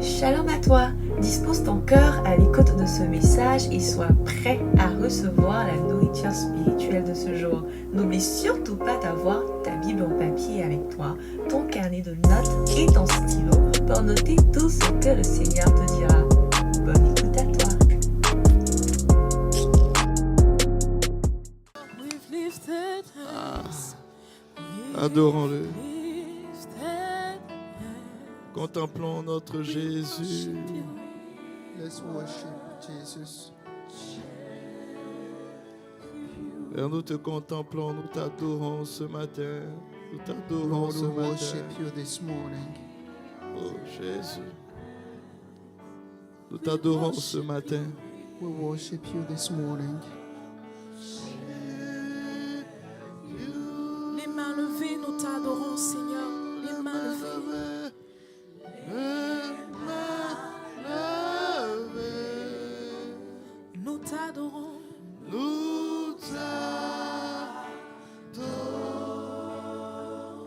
Shalom à toi, dispose ton cœur à l'écoute de ce message et sois prêt à recevoir la nourriture spirituelle de ce jour. N'oublie surtout pas d'avoir ta Bible en papier avec toi, ton carnet de notes et ton stylo pour noter tout ce que le Seigneur te dira. Bonne écoute à toi. Adorons-le. Contemplons notre Jésus. Let's worship Jesus. Père, nous te contemplons, nous t'adorons ce matin. Nous t'adorons Lord, ce we matin. worship you this morning. Oh Jésus. Nous t'adorons ce matin. We worship you this morning. Les mains levées, nous t'adorons, Seigneur. Les mains levées. Nous t'adorons. Nous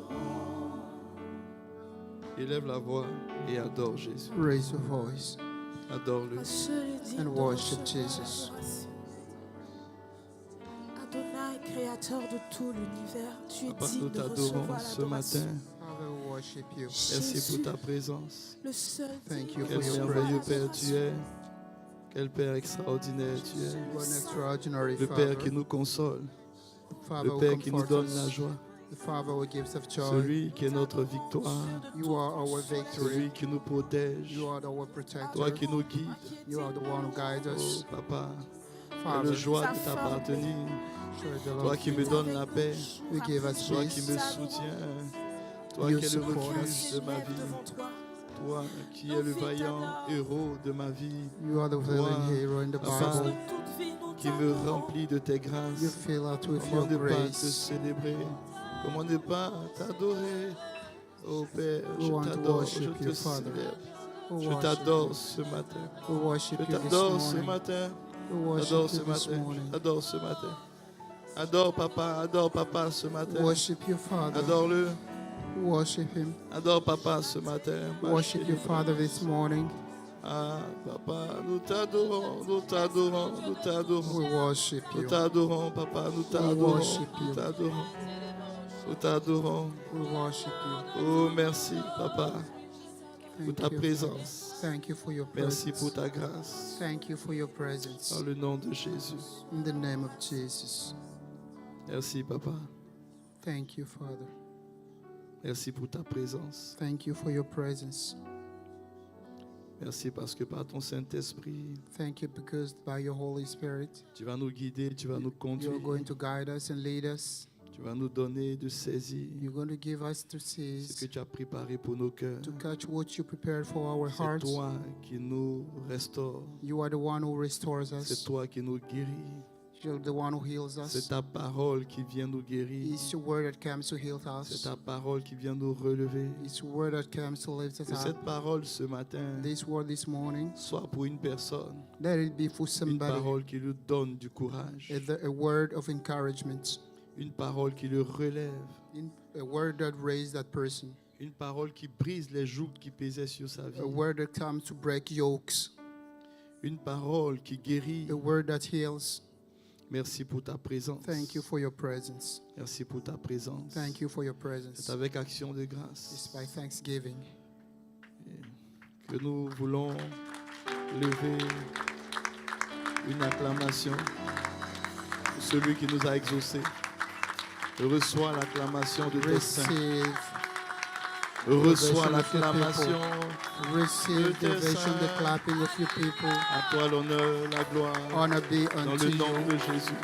t'adorons. Élève la voix et adore Jésus. Raise your voice Adore-le. and worship Jesus. Adonai, créateur de tout l'univers, tu es Papa, nous digne de t'adorons recevoir ce l'adoration. matin. Father, we worship you. Merci pour ta présence. Le seul Thank digne you de for Quel your merveilleux presence. Père tu es. Quel Père extraordinaire tu es. You are an extraordinary Le Père qui Father. nous console. Father Le who Père qui nous comforts donne la us. joie. The Father who gives us joy. Celui qui est notre victoire. You are our Celui victory. qui nous protège. You are our Toi protector. qui nous guides. You are the one who guides Oh us. Papa, quelle Father, joie de t'appartenir. show the Toi love qui me donnes la paix. you give us Toi qui peace. me soutiens. Toi You qui es le support refuge us. de ma vie. Toi qui es le vaillant héros de ma vie. You are the villain hero in the Papa, Bible. qui me remplit de tes You grâces. fill out with Comment your ne pas te grace. célébrer? Comment ne pas t'adorer? Oh Père, We je want to t'adore, je worship te you, Father. célèbre. We Je worship t'adore you. ce matin. We worship Je you this t'adore ce morning. matin. We worship Adore you ce this matin. morning. Adore ce matin. Adore papa ce matin. Worship your Father. Adore-le. Worship Him. Adore papa ce matin. Worship your Father this morning. Ah, papa, nous t'adorons, nous t'adorons, nous t'adorons. We worship Nous you. t'adorons, papa, nous t'adorons. worship you. Nous t'adorons. Nous t'adorons. We worship you. Oh, merci, papa, pour Thank ta you. présence. Thank you for your Merci pour presence. ta grâce. Thank you for your presence. Dans le nom de Jésus. In the name of Jesus. Merci, papa. Thank you, Father. Merci pour ta présence. Thank you for your presence. Merci parce que par ton Saint-Esprit, Thank you because by your Holy Spirit, tu vas nous guider, tu vas nous you're conduire, going to guide us and lead us. tu vas nous donner de saisir You're going to give us to ce seize, que tu as préparé pour nos cœurs. to catch what you prepared for our C'est hearts. toi qui nous restaure. You are the one who restores C'est us. toi qui nous guéris. You're the one who heals C'est us. ta parole qui vient nous guérir. It's your word that comes to heal C'est us. ta parole qui vient nous relever. It's your word that comes to lift us Que up. cette parole ce matin This word this morning, soit pour une personne, let it be for une somebody. parole qui lui donne du courage, A word of encouragement. une parole qui le relève, A word that raised that person. une parole qui brise les jougs qui pesaient sur sa vie, A word that comes to break yokes. une parole qui guérit. A word that heals. Merci pour ta présence. Thank you for your presence. Merci pour ta présence. Thank you for your C'est presence. avec action de It's grâce by thanksgiving que nous voulons lever une acclamation pour celui qui nous a exaucés. Reçois l'acclamation de tes saints. Reçois l'acclamation. Receive the ovation, the clapping of your people. À toi l'honneur, la gloire. Honor be Dans unto le you. nom de Jésus.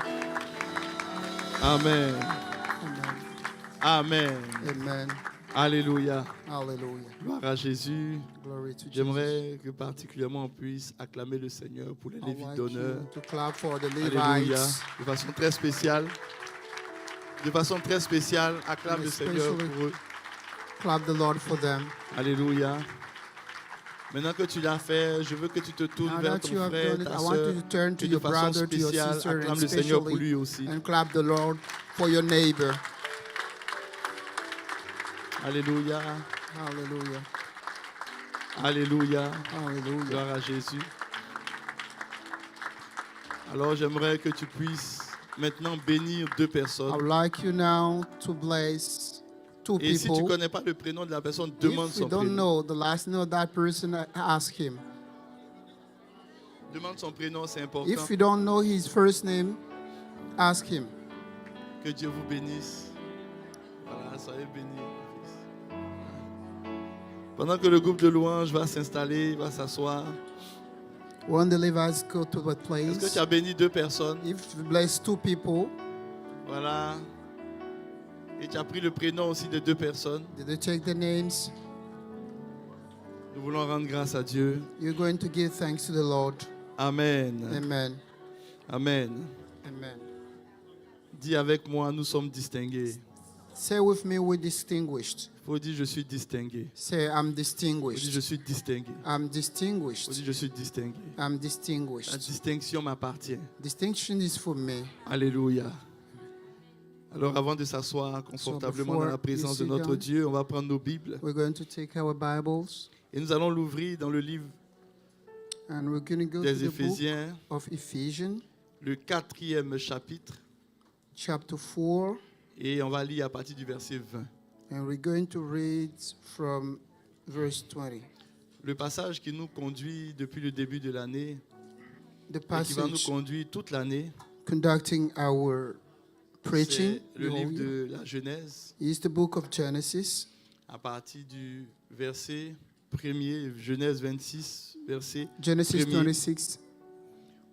Amen. Amen. Amen. Amen. Alléluia. Hallelujah. Gloire à Jésus. Glory to Jesus. J'aimerais que particulièrement on puisse acclamer le Seigneur pour les I'd Lévites like d'honneur. you to clap for the Alléluia. Levites. De façon très spéciale. De façon très spéciale, acclame And le Seigneur especially- pour eux. Clap the Lord for them. Alléluia. Maintenant que tu l'as fait, je veux que tu te tournes Now vers that ton you have frère, done it, ta I want soeur, you to turn to et de your façon brother, to your spéciale, sister, and acclame le Seigneur pour lui especially, aussi. and clap the Lord for your neighbor. Alléluia. Hallelujah. Alléluia. Hallelujah. Gloire à Jésus. Alors j'aimerais que tu puisses maintenant bénir deux I personnes. would like you now to bless two Et si tu ne people. connais pas le prénom de la personne, demande If you son don't prénom. know the last name of that person, ask him. Demande son prénom, c'est important. If you don't know his first name, ask him. Que Dieu vous bénisse. Voilà, soyez bénis. Pendant que le groupe de louanges va s'installer, va s'asseoir, When the Levites go to the est-ce que place, tu as béni deux personnes? if you bless two people, Voilà. Et tu as pris le prénom aussi de deux personnes. did you check the names? Nous voulons rendre grâce à Dieu. You're going to give thanks to the Lord. Amen. Amen. Amen. Amen. Dis avec moi, nous sommes distingués. Say with me, we're distinguished. Il faut dire, je suis distingué. Say, I'm Il faut dire, distinguished. je suis distingué. I'm Il faut distinguished. dire, je suis distingué. I'm La distinguished. distinction m'appartient. Distinction is for me. Alléluia. Alors avant de s'asseoir confortablement dans la présence de notre Dieu, on va prendre nos Bibles We're going to take our Bibles et nous allons l'ouvrir dans le livre and we're going to go to des the book Éphésiens, of Ephesians, le 4e chapitre, chapter 4, et on va lire à partir du verset 20. and we're going to read from verse 20. Le passage qui nous conduit depuis le début de l'année The et qui va nous passage conduire toute l'année, conducting our preaching c'est le the whole livre year de la Genèse, is the book of Genesis, à partir du verset 1er, Genèse 26, verset Genesis premier, 26,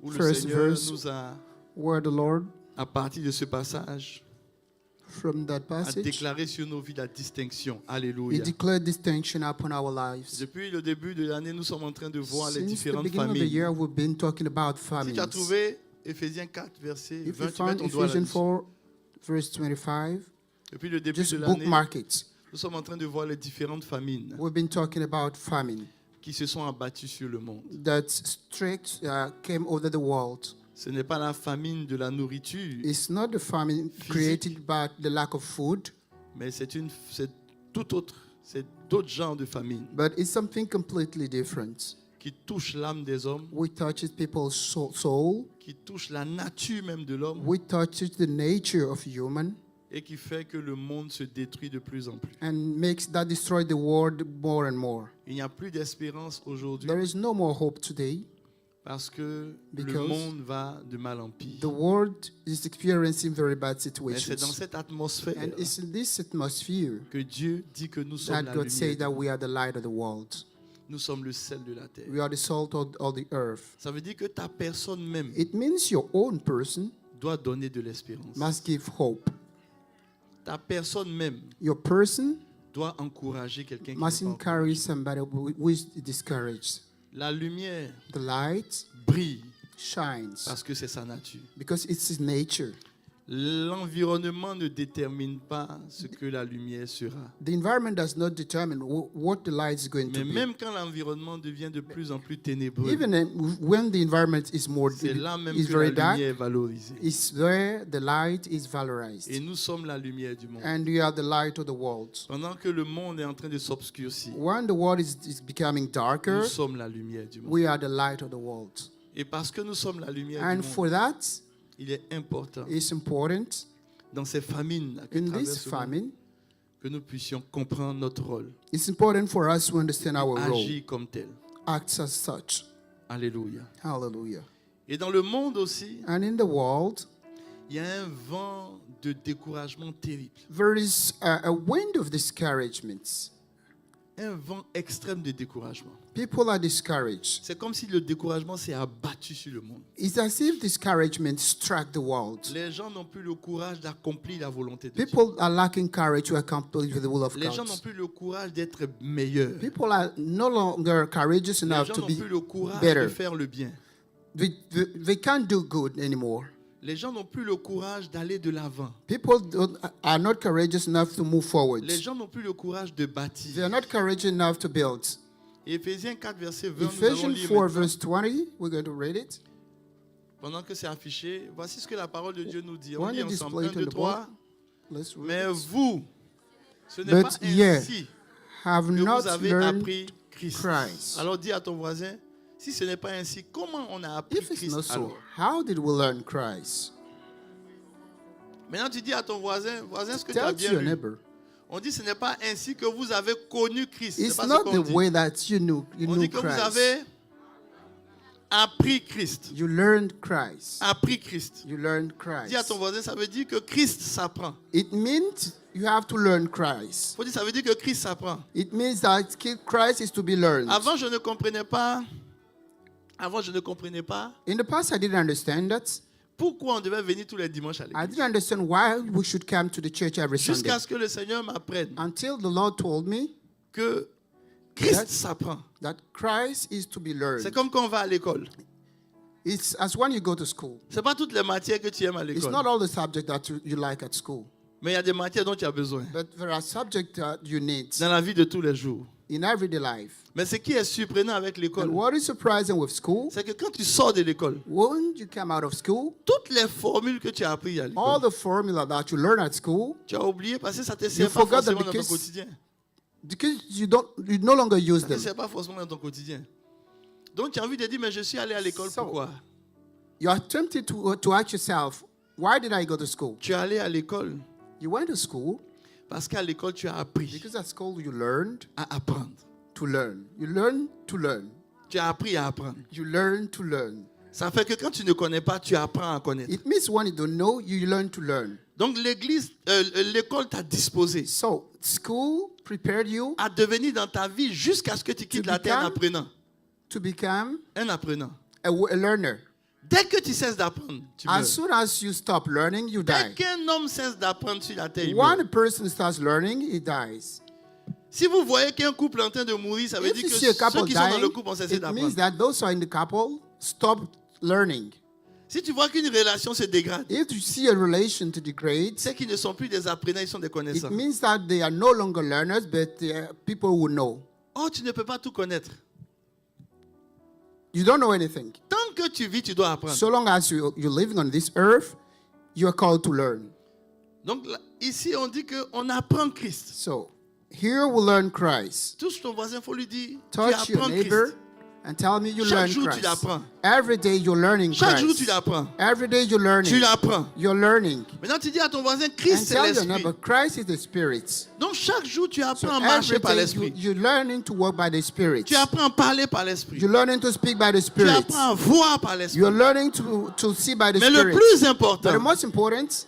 où le first Seigneur verse, nous a, where the Lord, à partir de ce passage, from that a passage, déclaré sur nos vies la distinction. He Alléluia. declared distinction upon our lives. Depuis le début de l'année, nous sommes en train de voir les Since the différentes beginning of the familles. year, we've been talking about Si tu as famines. trouvé Éphésiens 4, verset If 20, you tu mets found ton doigt Ephesians là-dessus. 4, verse 25, Depuis le début just de l'année, bookmark it. nous sommes en train de voir les différentes famines We've been talking about famine qui se sont abattues sur le monde. that strict came over the world. Ce n'est pas la famine de la nourriture, It's not the famine created by the lack of food, mais c'est tout autre, c'est d'autres genres de famine but it's something completely different. qui touchent l'âme des hommes, We touches people's soul. qui touchent la nature même de l'homme We touches the nature of human et qui fait que le monde se détruit de plus en plus. and makes that destroy the world more and more. Il n'y a plus d'espérance aujourd'hui There is no more hope today. parce que le Because monde va de mal en pire. The world is experiencing very bad Mais c'est dans situations. cette atmosphère And it's in this atmosphere que Dieu dit que nous sommes that la God says lumière. that we are the light of the world. Nous sommes le sel de la terre. We are the salt of the earth. Ça veut dire que ta personne même It means your own person doit donner de l'espérance. must give hope. Ta personne même Your person doit encourager quelqu'un qui must n'est pas encourage somebody who is discouraged. La lumière The light brille shines parce que c'est sa nature. because it's his nature. L'environnement ne détermine pas ce que la lumière sera. The environment does not determine what the light is going Mais to be. même quand l'environnement devient de plus en plus ténébreux, Even when the environment is c'est là même is que very la dark, lumière est valorisée. it's where the light is valorized. Et nous sommes la lumière du monde. And we are the light of the world. Pendant que le monde est en train de s'obscurcir, When the world is becoming darker, nous sommes la lumière du monde. we are the light of the world. Et parce que nous sommes la lumière And du for monde, that, il est important it's important dans ces famines que in this traverse le monde, famine, que nous puissions comprendre notre rôle, it's important for us to understand our role, agir comme tel. acts as such. Alléluia. Hallelujah. Et dans le monde aussi, And in the world, il y a un vent de découragement terrible. there is a wind of discouragements. Un vent extrême de découragement. People are discouraged. C'est comme si le découragement s'est abattu sur le monde. It's as if discouragement struck the world. Les gens n'ont plus le courage d'accomplir la volonté de Dieu. People are lacking courage to accomplish the will of Les gens God. n'ont plus le courage d'être meilleurs. People are no longer courageous Les enough gens to n'ont be plus le courage better. de faire le bien. They can't do good anymore. Les gens n'ont plus le courage d'aller de l'avant. People are not courageous enough to move forward. Les gens n'ont plus le courage de They bâtir. are not courageous enough to build. Éphésiens 4, verset 20, nous allons Ephesians lire 4, maintenant. verse 20, we're going to read it. Pendant que c'est affiché, voici ce que la parole de Dieu nous dit. On When lit it ensemble. displayed 1, on 2, the 3. board, let's read Mais it. vous, ce n'est But pas ye ainsi have que not vous avez learned appris Christ. Christ. Alors dis à ton voisin, si ce n'est pas ainsi, comment on a appris If it's Christ not so, alors? how did we learn Christ? Maintenant tu dis à ton voisin, ce que tu as Tell to bien your lu. neighbor. On dit ce n'est pas ainsi que vous avez connu Christ. C'est It's pas ce not qu'on the dit. way that you On knew dit que vous Christ. avez appris Christ. You learned Christ. Appris Christ. You learned Dis à ton Christ. voisin, ça veut dire que Christ s'apprend. It means you have to learn Christ. Faut dire, ça veut dire que Christ s'apprend. It means that Christ is to be learned. Avant, je ne comprenais pas. In the past, I didn't understand that. Pourquoi on devait venir tous les dimanches à I l'église. didn't understand why we should come to the church every Sunday. Jusqu'à ce que le Seigneur m'apprenne Until the Lord told me que Christ That- s'apprend. that Christ is to be C'est learned. comme quand on va à l'école. It's as when you go to school. Ce n'est pas toutes les matières que tu aimes à It's l'école. not all the subjects that you like at school, Mais il y a des matières dont tu as besoin but there are subjects that you need dans la vie de tous les jours. in everyday life. Mais ce qui est surprenant avec And l'école, what is surprising with school, c'est que quand tu sors de l'école, when you come out of school, toutes les formules que tu as apprises à all l'école, the formula that you learn at school, tu as oublié parce que ça ne te sert pas forgot them forcément dans ton because- quotidien. because you no longer use Ça ne te them. sert pas forcément dans ton quotidien. Donc tu as envie de dire, mais je suis allé à l'école, So- pourquoi? You are tempted to ask yourself, why did I go to school? Tu es allé à l'école You went to school parce qu'à l'école, tu as appris because at school you learned à apprendre. to learn. You learn to learn. Tu as appris à apprendre. You learn to learn. Ça fait que quand tu ne connais pas, tu apprends à connaître. It means when you don't know, you learn to learn. Donc l'école t'a disposé So school prepared you à devenir dans ta vie jusqu'à ce que tu quittes To la terre un become- apprenant. to become Un apprenant. a learner. Dès que tu cesses d'apprendre, tu As meurs. soon as you stop learning, you Dès die. qu'un homme cesse d'apprendre sur la terre, il meurt. One person starts learning, he dies. Si vous voyez qu'un couple est en train de mourir, ça veut If dire you que see a ceux couple qui sont dans le dying, couple ont cessé it means d'apprendre. that those who are in the couple stop learning. Si tu vois qu'une relation se dégrade, If you see a relation to degrade, c'est qu'ils ne sont plus des apprenants, ils sont des it connaissants. means that they are no longer learners, but they are people who know. Oh, tu ne peux pas tout connaître. You don't know anything. Tant que tu vis, tu dois apprendre. So long as you're living on this earth, you are called to learn. Donc là, ici, on dit qu'on apprend Christ. So here we learn Christ. Touche ton voisin, il faut lui dire, tu Touch your apprends neighbor Christ. and tell me you Chaque learn jour, tu Christ. l'apprends. Every day you're learning Chaque jour, tu Christ. l'apprends. Every day you're Tu learning. l'apprends. You're learning. Maintenant, tu dis à ton voisin, And Christ, c'est tell your l'esprit. neighbor, Christ is the Spirit. Donc, chaque jour, tu So apprends à marcher every par day l'esprit. you're learning to walk by the Spirit. Tu apprends à parler par l'esprit. You're learning to speak by the Tu Spirit. apprends à voir par l'esprit. You're learning to see by the Mais le Spirit. plus But important, the most important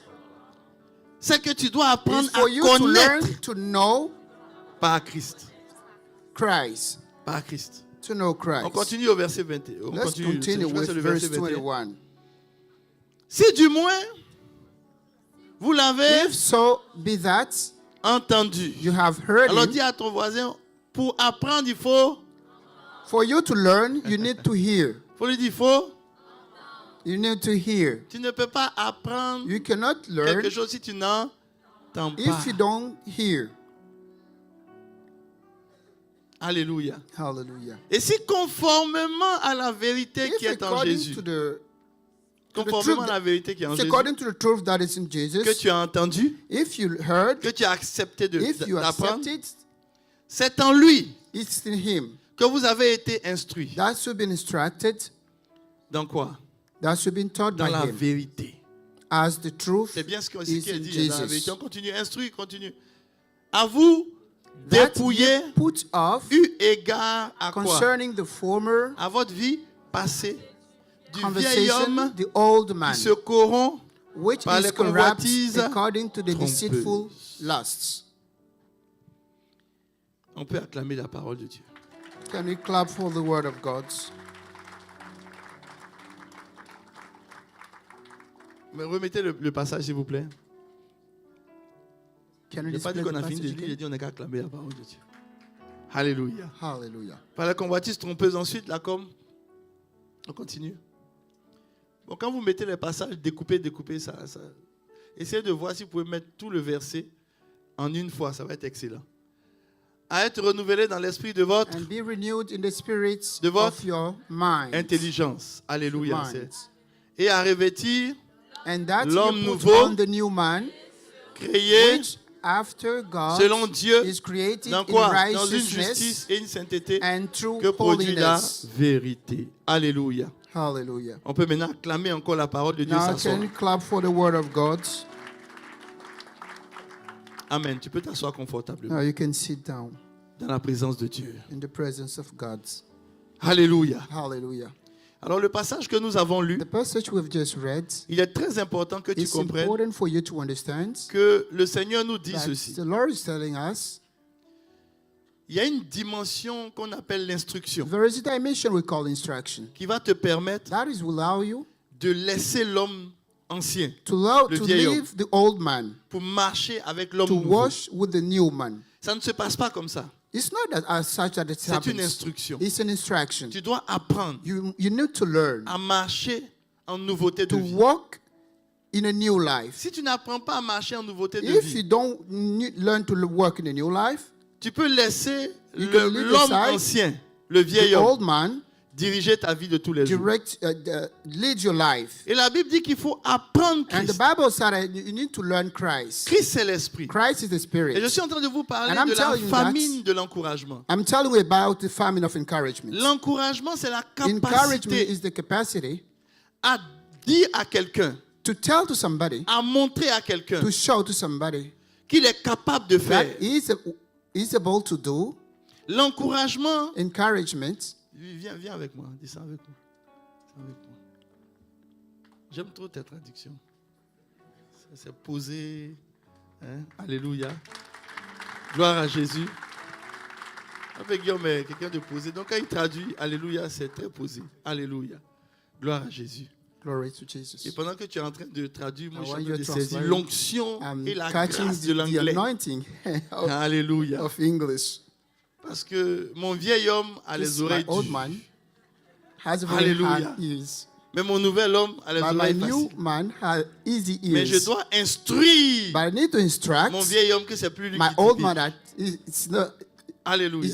c'est que tu dois is apprendre à for you to learn connaître to know par Christ. Christ. Par Christ. To know On Christ. continue au verset 21. On Let's continue. continue Je crois que with c'est le verse verset 21. 21. Si du moins, vous l'avez If so be that entendu. you have heard Alors him, dis à ton voisin, pour apprendre, il faut for you to learn, you need to hear. lui dire, il faut. You need to hear. Tu ne peux pas apprendre You cannot learn quelque chose si tu n'entends pas. if you don't hear. Alléluia. Hallelujah. Et si conformément à la vérité qui If est en according Jésus, to the conformément à la vérité qui est en It's Jésus, according to the truth that is in que Jesus, tu as entendu, if you heard, que tu as accepté if you d'apprendre, accept it, c'est en lui it's in him. que vous avez été instruits. That's you've been instructed, Dans quoi? that's you've been taught Dans by la him. qui As the truth C'est bien ce is qui est in dit dans la vérité. Jesus. On continue, instruit, continue. À vous, That dépouiller, you put off eu égard à quoi? concerning the former À votre vie passée, du vieil conversation, homme the old man, qui se corrompt which par is les corrupt convoitises according to the trompeuses. deceitful lusts. On peut acclamer la parole de Dieu. Can we clap for the word of God? Mais remettez le passage, s'il vous plaît. Can Il we n'a pas dit display qu'on the a fini de passage lire, il a again? dit on n'a qu'à acclamer la parole de Dieu. Alléluia. Hallelujah. Par la convoitise trompeuse, ensuite, là, comme. On continue. Bon, quand vous mettez les passages, découpez ça. Essayez de voir si vous pouvez mettre tout le verset en une fois, ça va être excellent. À être renouvelé dans l'esprit de votre And be renewed in the spirit De votre of your mind. intelligence. Alléluia. Mind. Et à revêtir, And that l'homme you put nouveau, on the new man, créé which After God selon Dieu, is created dans in quoi? Dans une righteousness justice et une sainteté and true que produit la holiness. vérité. Alléluia. Hallelujah. On peut maintenant acclamer encore la parole de Dieu. Now S'asseoir. can you clap for the word of God? Amen. Tu peux t'asseoir confortablement Now you can sit down dans la présence de Dieu. in the presence of God. Alléluia. Hallelujah. Alors le passage que nous avons lu, The passage we've just read, il est très important que tu it's comprennes important for you to understand que le Seigneur nous dit that ceci. the Lord is telling us Il y a une dimension qu'on appelle l'instruction there is a dimension we call instruction. qui va te permettre That is will allow you de laisser l'homme ancien to Le vieil homme. leave the old man, pour marcher avec l'homme to nouveau. wash with the new man. Ça ne se passe pas comme ça. It's not that as such that it C'est une happens. instruction. It's an instruction. Tu dois apprendre You need to learn à marcher en nouveauté de to vie. walk in a new life. Si tu n'apprends pas à marcher en nouveauté de If you vie, don't learn to work in a new life, tu peux laisser You can leave l'homme aside ancien, le vieil the homme, old man diriger ta vie de tous les jours. lead your life. Et la Bible dit qu'il faut apprendre And the Christ. Bible said that you need to learn Christ. Christ, c'est l'esprit. Christ is the Et je Spirit. suis en train de vous parler And I'm de la telling you famine de l'encouragement. I'm telling you about the famine of encouragement. L'encouragement, c'est la Encouragement capacité is the capacity à dire à quelqu'un, to tell to somebody, à montrer à quelqu'un to show to somebody qu'il est capable de that faire. he is able to do. L'encouragement, Encouragement. viens avec moi, dis ça avec moi. Dis ça avec moi. J'aime trop tes traductions. C'est posé. Hein? Alléluia. Gloire à Jésus. Avec Guillaume, mais quelqu'un de posé. Donc quand il traduit, Alléluia, c'est très posé. Alléluia. Gloire à Jésus. Glory to Jesus. Et pendant que tu es en train de traduire, moi je suis en When train you're de saisir translating, l'onction I'm et la catching grâce de the l'anglais. anointing Alléluia. of English. Parce que mon vieil homme a les This, oreilles my old dures. man has very Hallelujah. hard ears. Mais mon nouvel homme a les But my oreilles new faciles. man has easy Mais je ears. dois instruire But I need to instruct mon vieil homme que c'est plus lui my qui old dirige. man that it's not, Alléluia.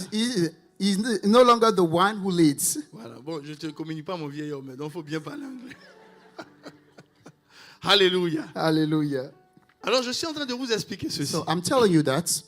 is no longer the one who leads. Voilà. Bon, je ne te communique pas mon vieil homme, donc il faut bien parler anglais. Alléluia. Hallelujah. Alors je suis en train de vous expliquer ceci. So I'm telling you that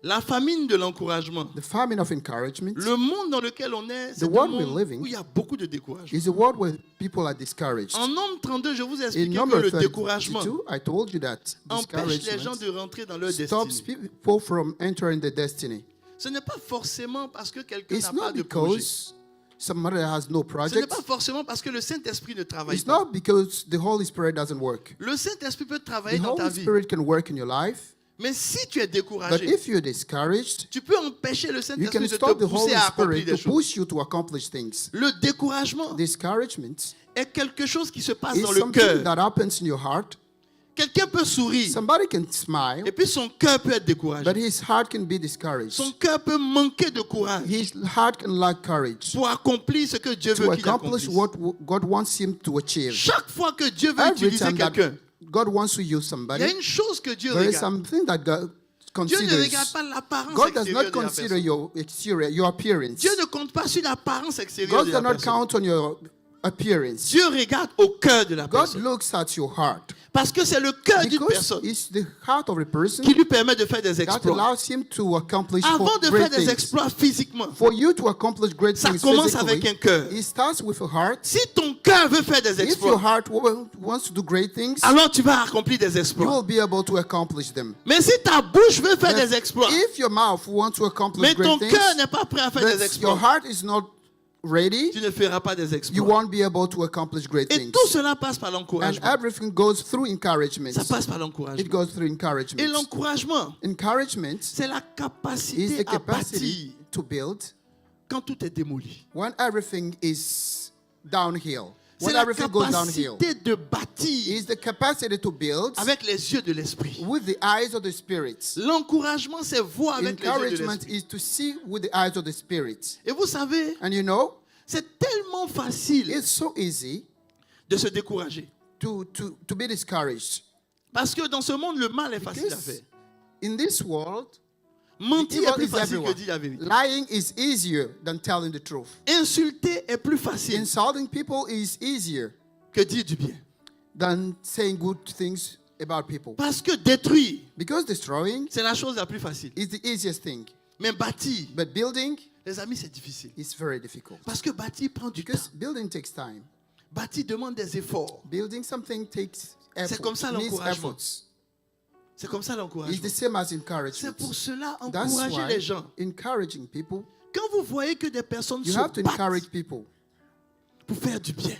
La famine de l'encouragement. the famine of encouragement Le monde dans lequel on est, c'est The un world we're monde living où il y a beaucoup de découragement. is a world where people are discouraged. En Nombre 32, je vous ai In expliqué que number le découragement 32, I told you that empêche les gens discouragement de rentrer dans leur stops destinée. people from entering the destiny. Ce n'est pas forcément parce que quelqu'un It's n'a pas not de projet. because somebody has no Ce n'est project. pas forcément parce que le Saint-Esprit ne travaille It's pas. not because the Holy Spirit doesn't work. Le Saint-Esprit peut The travailler dans ta Holy vie. Spirit can work in your life, Mais si tu es but découragé, if you're discouraged, tu peux empêcher le you Saint-Esprit can de te stop the pousser Holy à accomplir Spirit des to choses. push you to accomplish things. Le découragement Discouragement est quelque chose qui se passe is dans le something cœur. that happens in your heart. Quelqu'un peut sourire Somebody can smile, et puis son cœur peut être découragé. but his heart can be discouraged. Son cœur peut manquer de courage His heart can lack courage pour accomplir ce que Dieu to veut qu'il accomplish accomplisse. what God wants him to achieve. Chaque fois que Dieu veut Every utiliser time that quelqu'un, God wants to use il y a somebody, une chose que Dieu there is regarde. something that God Dieu ne regarde considers. pas l'apparence God does extérieure not de la consider personne. your exterior, your appearance. Dieu ne compte pas sur l'apparence extérieure God de does la not personne. count on your appearance. Dieu regarde au cœur de la God personne. looks at your heart. Parce que c'est le cœur d'une Because personne it's the heart of a person qui lui permet de faire des that exploits. allows him to accomplish Avant de faire great des things. exploits physiquement, For you to accomplish great ça things commence avec un physically, cœur. it starts with a heart. Si ton cœur veut faire des If your exploits, heart wants to do great things, alors tu vas accomplir des you exploits. will be able to accomplish them. Mais si ta bouche veut faire But des exploits, if your mouth wants to accomplish mais ton great cœur things, n'est pas prêt à faire des but your exploits, heart is not ready, tu ne feras pas des you exploits. won't be able to accomplish great Et things. tout cela passe par And l'encouragement. everything goes through encouragement. Ça passe par It l'encouragement. goes through Et encouragement. l'encouragement, Encouragement c'est la is capacité the à bâtir capacity to build quand tout est démoli. when everything is downhill. C'est When la everything goes downhill. capacité de bâtir Is the capacity to build avec les yeux de l'esprit. with the eyes of the Spirit. L'encouragement, c'est voir avec les yeux de Encouragement l'esprit. is to see with the eyes of the Spirit. Et vous savez, And you know, c'est tellement facile it's so easy de se décourager. to be discouraged. Parce que dans ce monde, le mal est facile à Because faire. in this world, Mentir est evil plus is facile que everywhere. dire la vérité. Lying is easier than telling the truth. Insulter est plus facile Insulting people is easier que dire du bien. than saying good things about people. Parce que détruire, Because destroying c'est la chose la plus facile. is the easiest thing. Mais bâtir, But building les amis, c'est difficile. is very difficult. Parce que bâtir prend du temps. Because building takes time. Bâtir demande des efforts. Building something takes effort. comme ça needs l'encouragement. efforts. C'est comme ça It's l'encouragement. the same as C'est encouragement. pour cela, That's encourager why les gens. encouraging people, Quand vous voyez que des personnes you se have to battent encourage people. pour faire du bien,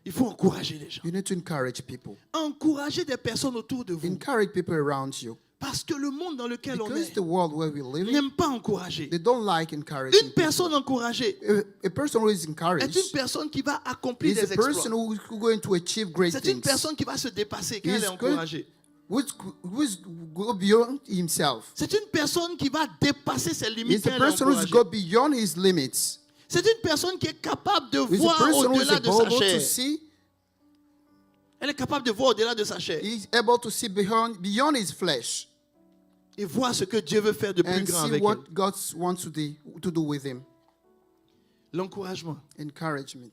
il faut encourager les gens. You need to encourage people. Encourager des personnes autour de vous. Encourage people around you. Parce que le monde dans lequel on Because est the world where we live in, n'aime pas encourager. they don't like encouraging Une personne people. encouragée A person who is est encouraged une personne qui va accomplir is a des person exploits. who's going to achieve great C'est une things. personne qui va se dépasser quand elle est He's going- encouragée. Who's go beyond himself. C'est une personne qui va dépasser ses limites He's quand a elle est person who's encouragée. go beyond his limits. C'est une personne qui est capable de He's a voir person who's au-delà de sa able to chair. see. Elle est capable de voir au-delà de sa chair He's able to see beyond his flesh et voir ce que Dieu veut faire de plus and grand see avec what elle. God wants to do with him. L'encouragement. Encouragement.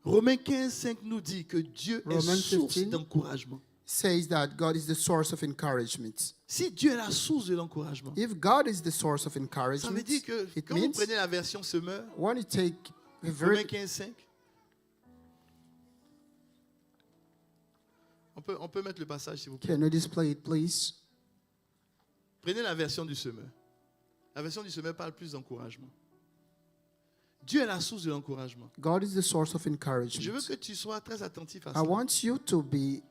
Romains 15:5 nous dit que Dieu est Romans source 15. d'encouragement. Says that God is the source of encouragement. Si Dieu est la source de l'encouragement, If God is the source of ça veut encouragement, dire que it quand vous means prenez la version semeur, when you take a Romains very 15:5, on peut mettre le passage s'il vous plaît. can you display it, please? Prenez la version du semeur. La version du semeur parle plus d'encouragement. Dieu est la source de l'encouragement. God is the source of Je veux encouragement. que tu sois très attentif à I ça. want you to be,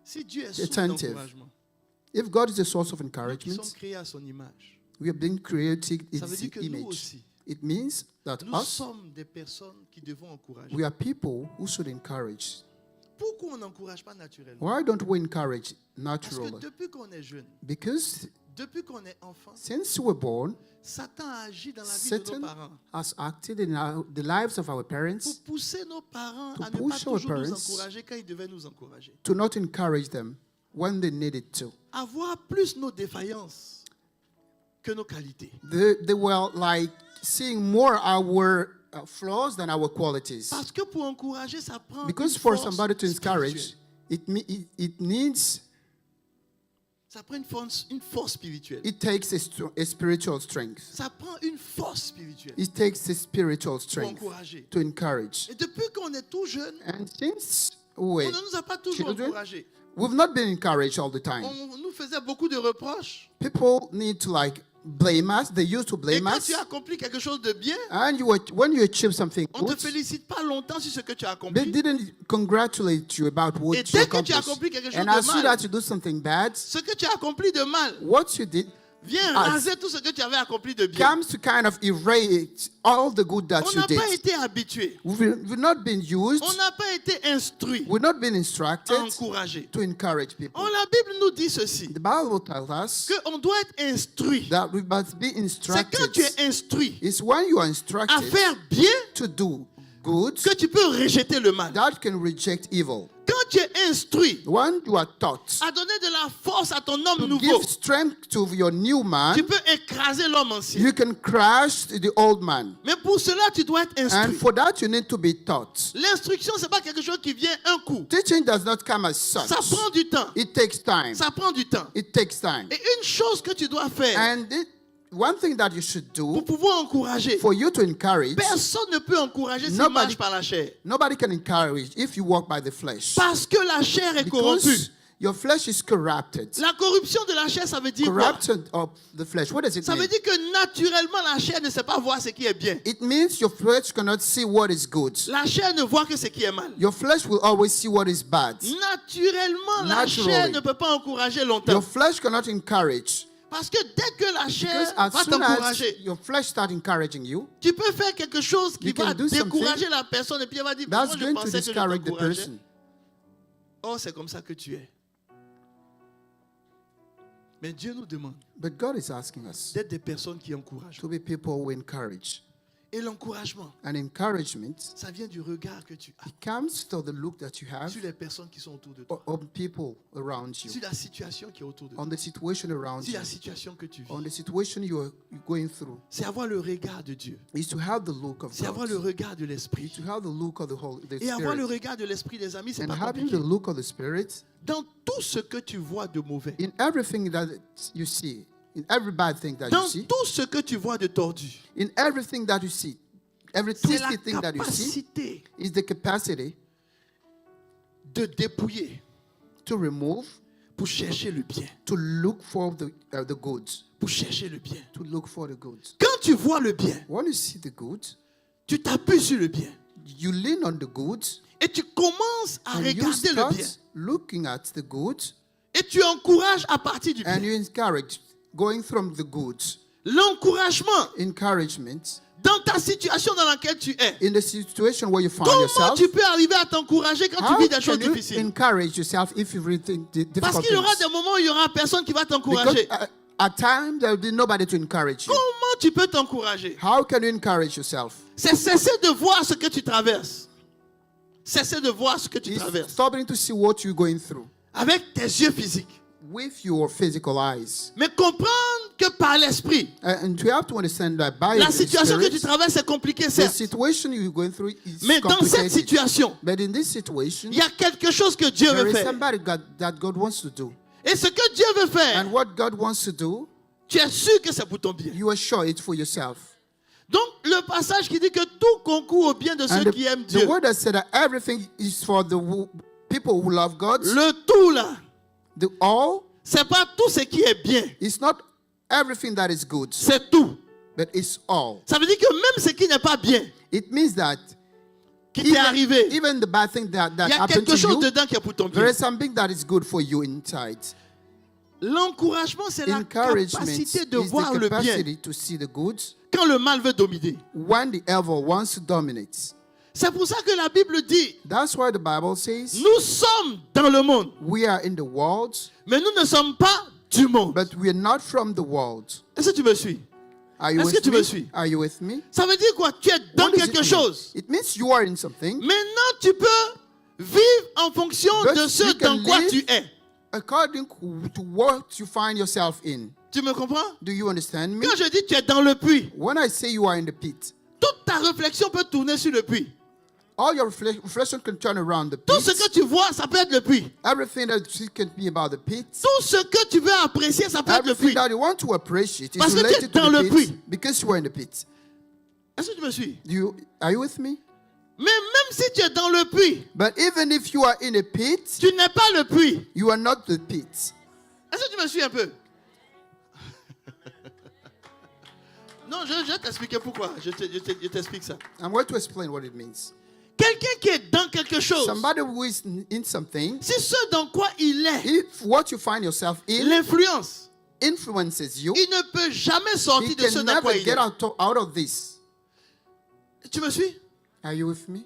Si Dieu est source attentive. d'encouragement, if God is the source of nous qui encouragement, sommes créés à son image, we have been created in ça veut His dire que nous image. aussi, It means that nous us, sommes des personnes qui devons encourager. we are people who should encourage. Pourquoi on n'encourage pas naturellement? Why don't we encourage Parce que naturally? depuis qu'on est jeune, Because depuis qu'on est enfant, since we were born, Satan a agi dans la vie de nos Satan parents has acted in the lives of our pour parents pousser nos parents To à ne pas push our toujours nous parents encourager quand ils devaient nous encourager. to not encourage them when they needed to. Avoir plus nos défaillances que nos qualités. They were like seeing more our flaws than our qualities. Parce que pour encourager, ça prend Because une for force somebody to encourage, spirituelle. it needs, Ça prend une force spirituelle. it takes a spiritual strength. Ça prend une force spirituelle It takes a spiritual pour strength encourager. to encourage. Et depuis qu'on est tout jeune, And since on we, ne nous a pas toujours children, encouragés. we've not been encouraged all the time. On nous faisait beaucoup de reproches. People need to like blame us. They used to Et blame quand us. tu as accompli quelque chose de bien, And when you achieve something on ne te good, félicite pas longtemps sur ce que tu as they accompli. didn't congratulate you about what Et you dès que tu as accomplished. accompli quelque chose And de as soon mal, as you do something bad, ce que tu as accompli de mal what you did vient Ah, raser tout ce que tu avais accompli de bien. comes to kind of erase all the good that On you n'a pas did. été habitué. We've not been used, On n'a pas été instruit we've not been à instructed encourager. to encourage people. Oh, la Bible nous dit ceci, The Bible tells us qu'on doit être instruit. that we must be C'est quand instructed. tu es instruit It's when you are à instructed faire bien to do good que tu peux rejeter le mal. that can reject evil. Quand tu es instruit When you are taught à donner de la force à ton homme to nouveau, give strength to your new man, tu peux écraser l'homme ancien. you can crush the old man. Mais pour cela, tu dois être And instruit. for that, you need to be taught. L'instruction, c'est pas quelque chose qui vient un coup. Teaching does not come as Ça such. prend du temps. It takes time. Ça prend du temps. It takes time. Et une chose que tu dois faire And one thing that you should pour do pouvoir encourager, for you to encourage, personne ne peut encourager s'il Nobody- marche par la chair. nobody can encourage if you walk by the flesh. Parce que la chair est corrompue. Because your flesh is corrupted. La corruption de la chair, ça veut dire quoi? Corruption of the flesh. What does it Ça veut mean? dire que naturellement, la chair ne sait pas voir ce qui est bien. It means your flesh cannot see what is good. La chair ne voit que ce qui est mal. Your flesh will always see what is bad. Naturellement, la Naturally. chair ne peut pas encourager longtemps. Your flesh cannot encourage. Parce que dès que la chair Because va as soon as t'encourager, your flesh start encouraging you, tu peux faire quelque chose qui You can va do something décourager la personne et puis elle va dire, moi that's je going to pensais que je discourage the t'encourageais. person. Oh, c'est comme ça que tu es. Mais Dieu nous demande But God is asking us d'être des personnes qui encouragent. to be people who encourage. Et l'encouragement, And encouragement, ça vient du regard que tu as it comes to the look that you have sur les personnes qui sont autour de toi, on people around you, sur la situation qui est autour de toi, on the situation around sur you, la situation que tu on vis. the situation you're going through. C'est avoir le regard de Dieu. Is to have the look of C'est avoir le God. regard de l'Esprit. To have the look of the Et avoir le Spirit. regard de l'Esprit, les amis, c'est And pas having compliqué. the look of the Spirit Dans tout ce que tu vois de mauvais, in everything that you see, in every bad thing that you dans see, tout ce que tu vois de tordu, in everything that you see, every c'est la twisted thing that you see capacité is the capacity de dépouiller to remove, pour chercher le bien. to look for the goods, Pour chercher le bien. to look for the goods. Quand tu vois le bien, When you see the goods, tu t'appuies sur le bien. you lean on the goods Et tu commences à and you regarder le start bien. looking at the goods Et tu encourages à partir du and bien. you encourage going from the goods. L'encouragement Encouragement dans ta situation dans laquelle tu es. in the situation where you find Comment yourself. tu peux arriver à t'encourager quand tu How vis des choses can you difficiles? encourage yourself if you really think Parce difficult qu'il y aura things? des moments où il y aura personne qui va Because t'encourager. at times there will be nobody to encourage you. Comment tu peux t'encourager? How can you encourage yourself? C'est cesser de voir ce que tu traverses. Cesser de voir ce que tu It's traverses. stopping to see what you're going through Avec tes yeux physiques. with your physical eyes. Mais comprendre que par l'esprit, And you have to understand that by la the situation que tu Spirit, traverses est compliquée, the certes. situation you're going through is Mais dans cette complicated. situation, But in this situation, il y a quelque chose que Dieu there veut is faire. somebody that God wants to do. Et ce que Dieu veut faire, And what God wants to do, tu es sûr que c'est pour ton bien. you are sure it's for yourself. Donc, le passage qui dit que tout concourt au bien de ceux And qui aiment the Dieu. word that said that everything is for the people who love God. Le tout là, The all c'est pas tout ce qui est bien, is not everything that is good, c'est tout. but it's all. Ça veut dire que même ce qui n'est pas bien, It means that qui t'est arrivé, even the bad thing that il y a happened quelque to chose you, dedans qui est pour ton there bien. is something that is good for you inside. L'encouragement, c'est la Encouragement capacité is de voir the le bien capacity to see the goods quand le mal veut dominer. when the evil wants to dominate. C'est pour ça que la Bible dit, That's why the Bible says nous sommes dans le monde, we are in the world, mais nous ne sommes pas du monde. but we are not from the world. Est-ce que tu me suis? Are you Est-ce que with tu me me? suis? Are you with me? Ça veut dire quoi? Tu es dans What does quelque it mean? chose. It means you are in something Maintenant, tu peux vivre en fonction But de ce you can dans quoi live- tu es. according to what you find yourself in. Tu me comprends? Do you understand me? Quand je dis tu es dans le puits, When I say you are in the pit, toute ta réflexion peut tourner sur le puits. all your reflection can turn around the Tout ce pit. que tu vois, ça peut être le puits. Everything that you see can be about the pit. Tout ce que tu veux apprécier, ça peut être le Everything puits. that you want to appreciate is Parce que tu es related to dans le the puits. pit because you are in the pit. Est-ce que tu me suis? Are you with me? Mais même si tu es dans le puits, But even if you are in a pit, tu n'es pas le puits. you are not the pit. Est-ce que tu me suis un peu? Non, je vais t'expliquer pourquoi. Je t'explique ça. I'm going to explain what it means. Quelqu'un qui est dans quelque chose, Somebody who is in something, si ce dans quoi il est if what you find yourself in l'influence, influences you, il ne peut jamais he sortir de ce can dans quoi never il get est. out of this. Tu me suis? Are you with me?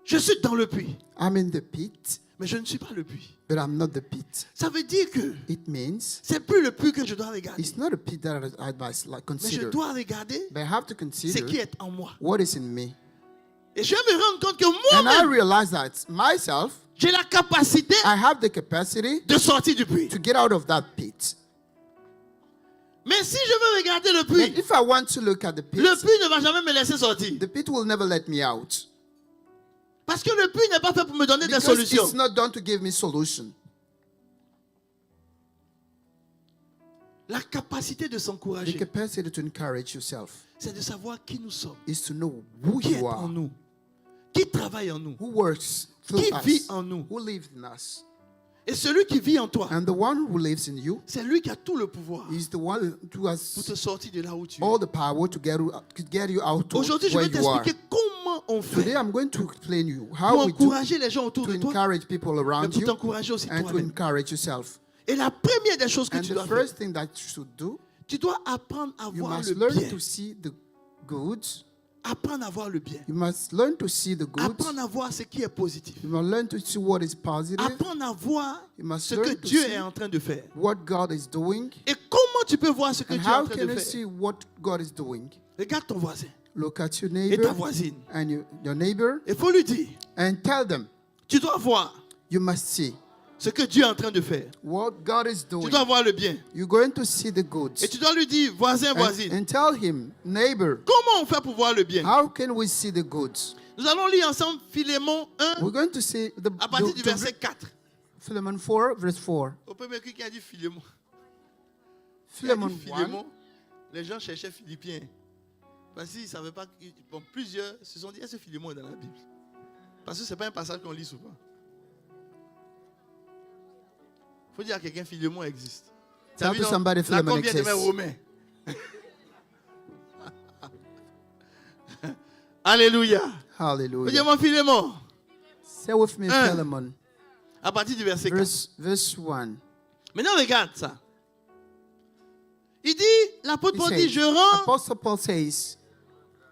Je suis dans le puits, I'm in the pit, mais je ne suis pas le puits. but I'm not the pit. Ça veut dire que It means c'est plus le puits que je dois regarder, it's not a pit that I must mais je consider, dois regarder but I have to ce qui consider est en moi. what is in me. Et je vais me rendre compte que And I moi-même, realize that myself, j'ai la capacité I have the capacity de sortir du puits. to get out of that pit. Mais si je veux regarder le But puits, if I want to look at the pit, le puits ne va jamais me laisser sortir. the pit will never let me out. Parce que le puits n'est pas fait pour me donner des Because solutions. it's not done to give me solution. La capacité de The s'encourager, capacity to encourage yourself c'est de savoir qui nous sommes, is to know who qui est you en are, nous, qui travaille en nous, who works through qui vit us, en nous. who lives in us. Et celui qui vit en toi, And the one who lives in you c'est lui qui a tout le pouvoir is the one who pour has te sortir de là où tu es. all the power to get you out of Aujourd'hui, je where vais you are. t'expliquer comment on Today fait I'm going to explain you pour how we do encourager les gens autour to de toi, encourage people mais around pour you t'encourager aussi and to toi-même. encourage yourself. Et la première des choses que And tu the dois faire, first thing that you should do, tu dois apprendre à you voir must le learn bien. to see the goods. Apprendre à voir le bien. You must learn to see the goods. Apprendre à voir ce qui est positif. You must learn to see what is positive, Apprendre à voir You must ce que learn to Dieu see est en train de faire. what God is doing. Et comment tu peux voir ce que And Dieu est en how train can de you faire? see what God is doing? Regarde ton voisin. Look at your et ta neighbor voisine. and your neighbor Il faut lui dire, and tell them, tu dois voir you must see ce que Dieu est en train de faire. what God is Tu doing. dois voir le bien. You're going to see the Et goods. tu dois lui dire, voisin, voisine, And tell him, neighbor, comment on fait pour voir le bien? how can we see the goods? Nous allons lire ensemble Philémon 1 We're going to see à partir du verset 4. Philemon 4, verse 4. Au premier écrit qui a dit Philémon. Philemon Qui a dit 1. Philémon, les gens cherchaient Philippiens. Parce qu'ils ne savaient pas. Bon, plusieurs se sont dit, est-ce que Philémon est dans la Bible? Parce que ce n'est pas un passage qu'on lit souvent. Il faut dire à quelqu'un, Philémon existe. Tell T'as vu, to non? somebody Là, Philemon combien de mains exists. romains? Alléluia. Faut Hallelujah. dire mon Philémon. Say with me, Un. Philemon, À partir du verset 4. verse 1. Maintenant, regarde ça. Il dit, l'apôtre He Paul says, dit, je rends Apostle Paul says,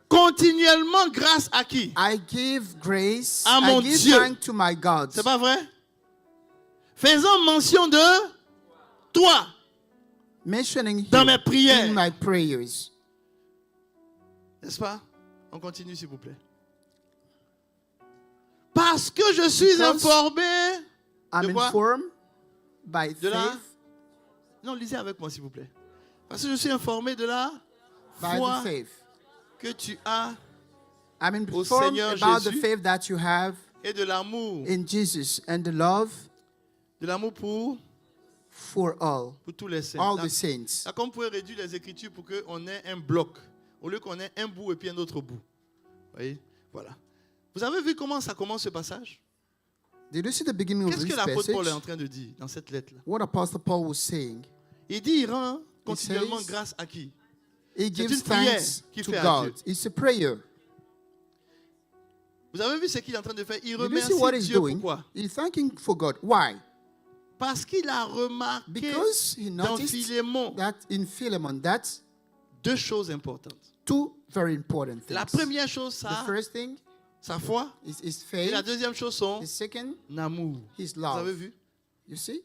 continuellement grâce à qui? I give grace, À mon I give Dieu. thanks to my God. C'est pas vrai? Faisons mention de toi Mentioning dans him mes prières. in my prayers. N'est-ce pas? On continue s'il vous plaît. Parce que je suis Because informé. I'm De quoi? informed by De la... faith, Non, lisez avec moi s'il vous plaît. Parce que je suis informé de la by foi the faith. que tu as I'm Au informed Seigneur about the Jésus. faith that you have et de l'amour. in Jesus and the love De l'amour for all pour tous les saints. the Là, saints. là, comme on pourrait réduire les Écritures pour qu'on ait un bloc, au lieu qu'on ait un bout et puis un autre bout. Vous voyez? Voilà. Vous avez vu comment ça commence ce passage? Did you see the beginning of Qu'est-ce que this l'apôtre Paul est en passage? train de dire dans cette lettre-là? What Apostle Paul was saying. Il dit, il rend continuellement says- grâce à qui? He une gives prière thanks qu'il to fait à God. Dieu. It's a prayer. Vous avez vu ce qu'il est en train de faire? Il Did you see remercie what he's Dieu. doing? Pourquoi? He's thanking for God. Why? Parce qu'il a remarqué Because he dans noticed Philémon that in Philemon, that's deux choses importantes. two very important things. La première chose, The first thing sa foi. is his Et la faith. deuxième chose, son The second, amour. his Vous avez love. vu? You see?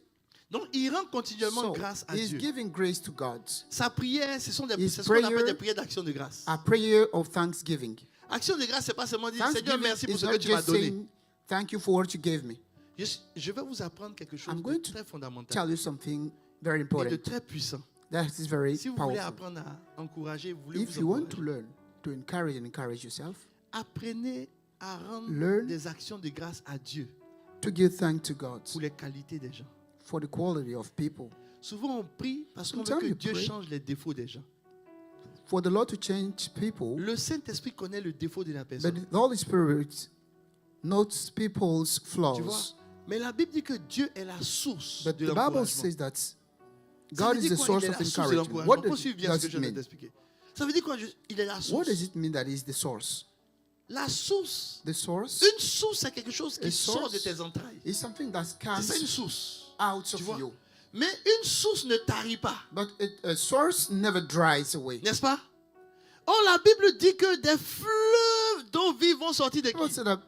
Donc, il rend continuellement So, grâce à he's Dieu. giving grace to God. Sa prière, c'est ce qu'on His appelle prayer- des prières d'action de grâce. A prayer of thanksgiving. Action de grâce, c'est pas seulement dire Seigneur, Thanksgiving merci pour is ce que not tu m'as just donné. saying, thank you for what you gave me. Je vais vous apprendre quelque chose I'm de going to très fondamental Tell you something very et de important. très puissant. That is very Si vous voulez powerful. apprendre à encourager, vous voulez If vous you want to encourager, learn, to encourage and encourage yourself, apprenez à rendre Learn. des actions de grâce à Dieu to give thanks to God pour les qualités des gens. for the quality of people. Souvent, on prie parce qu'on veut Sometimes que you Dieu pray. change les défauts des gens. For the Lord to change people, Le Saint-Esprit connaît le défaut de la but personne. the Holy Spirit notes people's Tu vois? flaws. Mais la Bible dit que Dieu est la source But de the Bible l'encouragement. says that Ça God veut is dire the quoi, source il est of la source de encouragement. l'encouragement. What Poursuis bien ce does que it je viens mean? d'expliquer. Ça veut dire quoi? Il est la What source. does it mean that is the source? La source. The source Une source, c'est quelque chose qui A sort de source tes entrailles. is something that C'est ça une comes source. out Tu of vois? you. Mais une source ne tarit pas. But a source never dries away. N'est-ce pas? Or, la Bible dit que des fleuves d'eau vive vont sortir de People qui? say that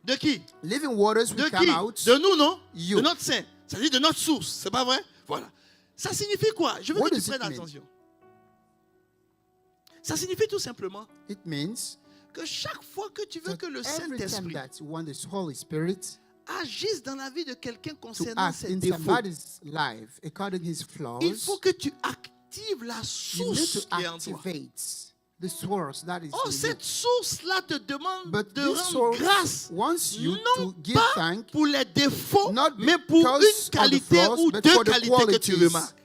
De qui? living waters De will come qui? out. De nous, non? You. De notre sein. C'est-à-dire de notre source. C'est pas vrai? Voilà. Ça signifie quoi? Je veux What que tu does it prennes mean? attention. Ça signifie tout simplement It means que chaque fois que tu veux that que le every time Saint-Esprit that you want the Holy Spirit agisse dans la vie de quelqu'un to concernant act ses in défauts, somebody's life according to his il flaws, faut que tu actives la you need source to qui est en toi. activate the source that is Or, in you. cette source-là te demande But de this rendre source grâce, wants you non to give pas thanks, pour les défauts, not mais pour because une of the qualité flaws, ou but deux for the qualités que tu qualities. remarques.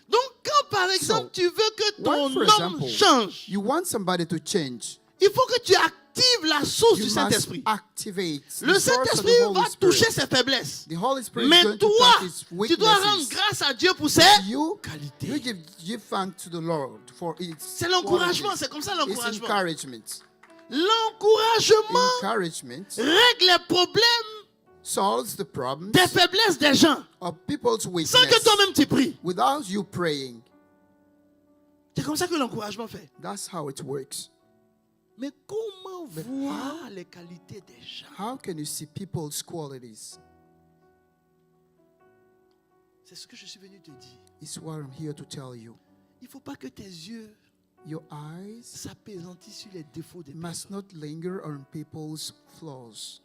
Donc, quand par exemple tu veux que ton when, for homme example, change, you want somebody to change, il faut que tu actives la source you du must Saint-Esprit. activate Le the source of Saint-Esprit the va Holy toucher Spirit. ses faiblesses. The Holy Spirit is Mais going to toi, touch his tu dois rendre weaknesses. grâce à Dieu pour ses You qualités. give thanks to the Lord for its C'est l'encouragement, qualities. c'est comme ça It's l'encouragement. encouragement. L'encouragement Encouragement règle les problèmes solves the problems des faiblesses des gens of people's sans que weakness toi-même tu pries. without you praying. C'est comme ça que l'encouragement fait. That's how it works. Mais comment voir les qualités des gens? How can you see people's qualities? C'est ce que je suis venu te dire. It's what I'm here to tell you. Il ne faut pas que tes yeux Your eyes s'appesantit sur les défauts des must personnes. not linger on people's flaws.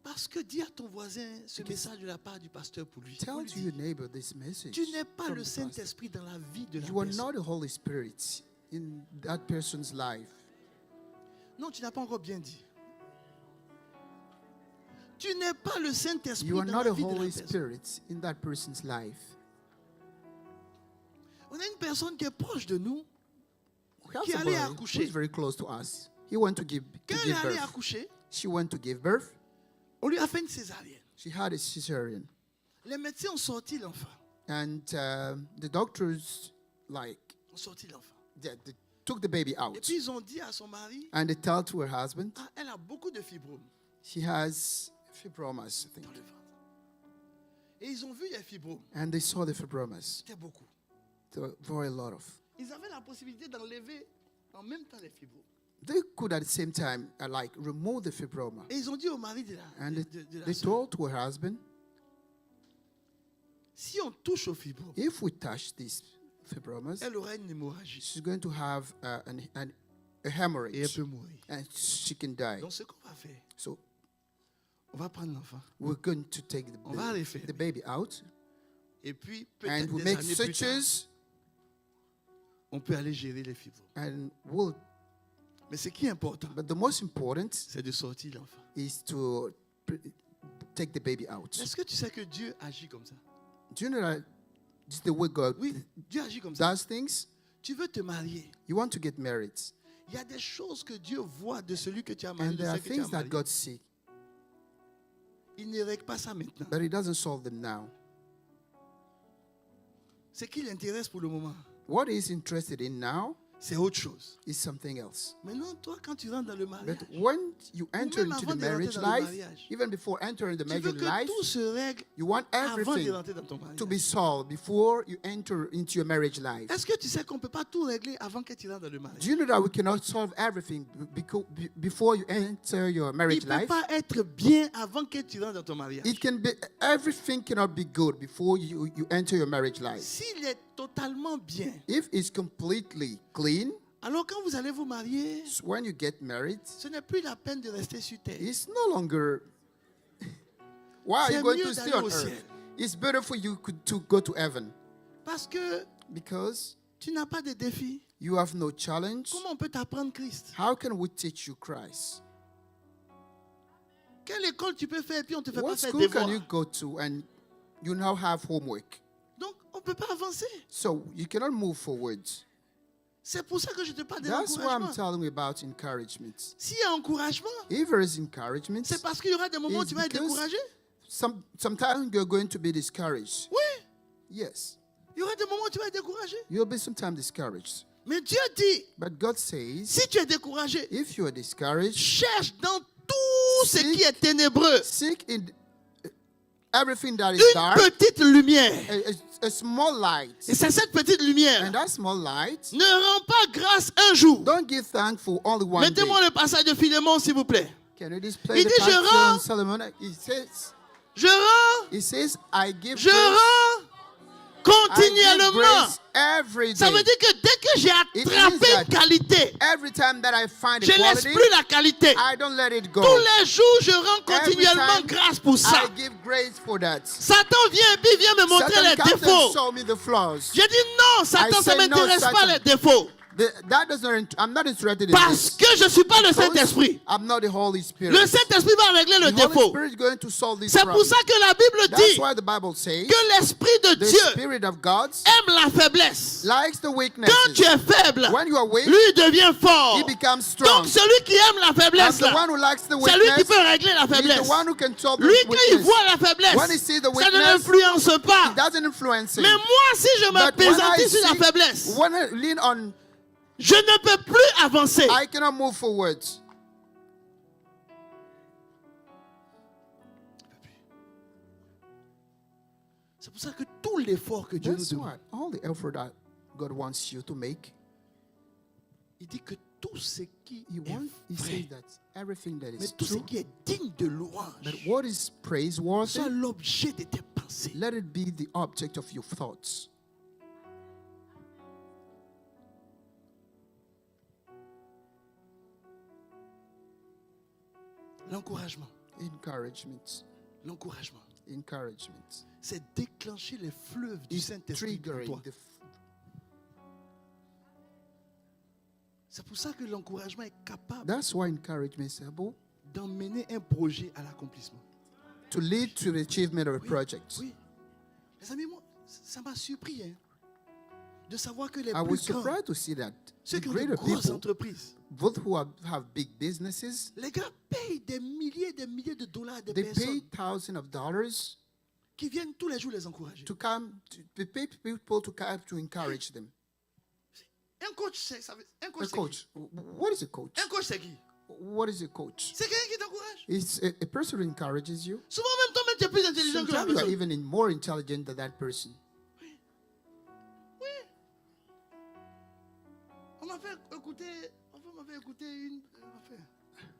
Parce que dis à ton voisin ce message de la part du pasteur pour lui. Tell Pour lui to your dire, neighbor this message. tu n'es pas from le the pastor. Saint-Esprit dans la vie de la You are personne. not the Holy Spirit in that person's life. Non, tu n'as pas encore bien dit. Tu n'es pas le Saint-Esprit You are dans not la the vie de la Holy personne. Spirit in that person's life. On a une personne qui est proche de nous. We have Qui allait somebody accoucher. who is very close to us. He went to give Quand elle est allée birth. accoucher, She went to give birth. on lui a fait une césarienne. She had a cesarean. Les médecins ont sorti l'enfant. And the doctors, like, Ont sorti l'enfant. they took the baby Et out. puis ils ont dit à son mari, And they tell to her husband, ah, elle a beaucoup de fibromes she has fibromas, I think. dans le ventre. Et ils ont vu les fibromes. And they saw the fibromas. C'était beaucoup. There were very lot of. Ils avaient la possibilité d'enlever en même temps les fibromes. They could at the same time, like, remove the fibroma. Et ils ont dit au mari de la, And de la they sœur, told to her husband, si on touche aux fibromes, if we touch these fibromas, elle aura une hémorragie she's going to have a et elle hemorrhage. peut mourir. And she can die. Donc ce qu'on va faire, So on va prendre l'enfant we're going to take On va aller faire. the baby out. et puis And peut-être we des make années plus tard, sutures. on peut aller gérer les fibromes. And we'll, Mais ce qui est important, but the most important c'est de sortir l'enfant. is to take the baby out. Est-ce que tu sais que Dieu agit comme ça? Do you know that it's the way God Oui, Dieu agit comme ça. does things? Tu veux te marier. You want to get married. Il y a des choses que Dieu voit de celui que tu as marié, And de there are celle que tu as things that marié. God sees, Il ne règle pas ça maintenant. but He doesn't solve them now. Ce qui l'intéresse pour le moment, What He's interested in now c'est autre chose. is something else. Maintenant, toi, quand tu rentres dans le mariage, But when you enter même into avant the de rentrer marriage dans le life, mariage, even before entering the tu veux marriage que life, tout se règle you want avant de everything rentrer dans ton mariage. to be solved before you enter into your marriage life. Est-ce que tu sais qu'on ne peut pas tout régler avant que tu rentres dans le mariage? Do you know that we cannot solve everything before you enter your Il marriage ne peut life? pas être bien avant que tu rentres dans ton mariage. It can be, everything cannot be good before you enter your marriage life. S'il est totalement bien, If it's completely clean, alors quand vous allez vous marier, when you get married, ce n'est plus la peine de rester sur terre. it's no longer, why are C'est you going mieux to stay d'aller on au ciel. earth? It's better for you to go to heaven Parce que because tu n'as pas de défi. you have no challenge. Comment on peut t'apprendre Christ? How can we teach you Christ? Quelle école tu peux faire et puis on ne te fait pas What faire school can devoir? you go to and you now have homework? Donc, on ne peut pas avancer. So you cannot move forward. C'est pour ça que je te parle de That's why I'm l'encouragement. telling you about encouragement. S'il y a encouragement, If there is encouragement, c'est parce qu'il y aura des moments où It's tu vas être because- découragé. sometimes you're going to be discouraged. Oui, Yes, il y aura des moments où tu vas être découragé. you'll be sometimes discouraged. Mais Dieu dit, But God says, si tu es découragé, if you are discouraged, cherche dans tout ce Seek- qui est ténébreux seek in everything that is une dark, petite lumière. a small light. Et c'est cette petite lumière. And that small light, Ne rends pas grâce un jour. don't give thanks for only one day. Mettez-moi le passage de Philémon, s'il vous plaît. Can you display Il the dit, je passage rends- in Solomon? Je rends, He says, I give je grace, rends I give continuellement. grace every Ça veut day. dire que dès que j'ai It attrapé means that une qualité, Every time that I find je a ne laisse quality, plus la qualité. I don't let it go. Tous les jours, je rends Every continuellement time grâce pour ça. I give grace for that. Satan vient et puis vient me montrer Satan les comes and défauts. show me the flaws. J'ai dit non, Satan, ça say ne no, m'intéresse pas Satan. les défauts. That doesn't. I'm not interested in Parce this. que je ne suis pas le Because Saint-Esprit. I'm not the Holy Spirit. Le Saint-Esprit va régler le The Holy défaut. Spirit is going to solve this C'est pour problem. ça que la Bible That's dit why the Bible says que l'Esprit de the Dieu Spirit of God aime la faiblesse. likes the Quand weaknesses. tu es faible, When you are weak, lui devient fort. he becomes strong. Donc celui qui aime la And faiblesse, the là, one who likes the c'est lui qui weakness, peut régler la he's faiblesse. the one who can solve Lui, the quand il weakness. voit la faiblesse, When he sees the ça ne weakness, l'influence pas. It doesn't influence him. Mais moi, si je But when I m'appesantis sur la see- faiblesse, when I lean on, je ne peux plus avancer. I cannot move forward. C'est pour ça que tout l'effort que Dieu nous That's demande, why all the effort that God wants you to make, il dit que tout ce qui He est says vrai, that everything that mais is tout ce true, qui est digne de louange, but what is praiseworthy, soit l'objet de tes pensées. let it be the object of your thoughts. L'encouragement. Encouragement. L'encouragement. Encouragement. C'est déclencher les fleuves du It's Saint-Esprit pour toi. triggering C'est pour ça que l'encouragement est capable That's why encouragement is able d'emmener un projet à l'accomplissement. to lead to the achievement of a project. Oui. Les amis, moi, ça m'a surpris de savoir que les I was plus grands, surprised to see that ceux the qui ont de greater grosses people, entreprises, both who have big businesses, les gars payent des milliers de dollars à des they pay personnes thousands of dollars qui viennent tous les jours les encourager. to come to pay people to come to encourage them. Un coach, c'est un A coach, c'est qui? coach. What is a coach? Un coach, c'est qui? What is a coach? C'est quelqu'un qui t'encourage. It's a person who encourages you. Souvent même toi-même tu es plus intelligent que la Sometimes you are personne. even more intelligent than that person. On m'a fait écouter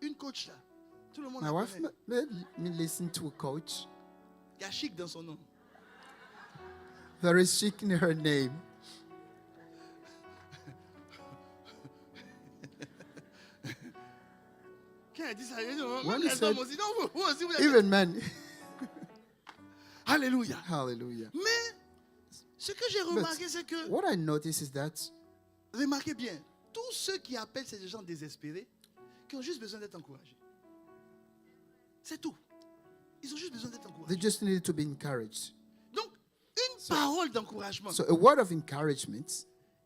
une coach là. Tout le monde My la wife connaît. made me listen to a coach. Il y a chic dans son nom. Very chic in her name. Quand elle dit ça, elle dit, non, When les he hommes said- aussi, non, vous aussi, vous êtes- Even men. Alléluia. Hallelujah. Mais ce que j'ai remarqué, c'est que, What I notice is that remarquez bien, tous ceux qui appellent ces gens désespérés, qui ont juste besoin d'être encouragés. C'est tout. Ils ont juste besoin d'être they encouragés. just needed to be encouraged. Donc, une parole d'encouragement So a word of encouragement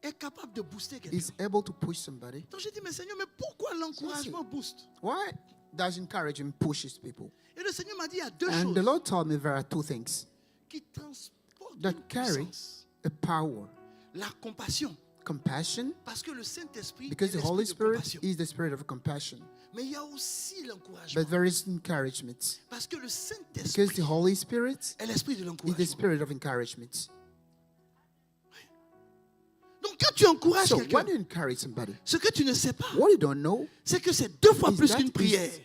est capable de booster quelqu'un. is able to push somebody. Donc j'ai dit, mais Seigneur, mais pourquoi l'encouragement booste? Why does encouragement pushes people? Et le Seigneur m'a dit, il y a deux And choses the Lord told me there are two things qui transportent that une carry puissance. a power. La compassion. Compassion, Parce que le Saint-Esprit because est the Holy l'esprit de Spirit compassion. is the spirit of compassion. Mais il y a aussi l'encouragement. But there is encouragement. Parce que le Because Saint-Esprit the Holy Spirit est l'esprit de is the l'encouragement. spirit of encouragement. Donc quand tu encourages So quelqu'un, when you encourage somebody, ce que tu ne sais pas, what you don't know c'est que c'est deux fois is plus that qu'une prière. it's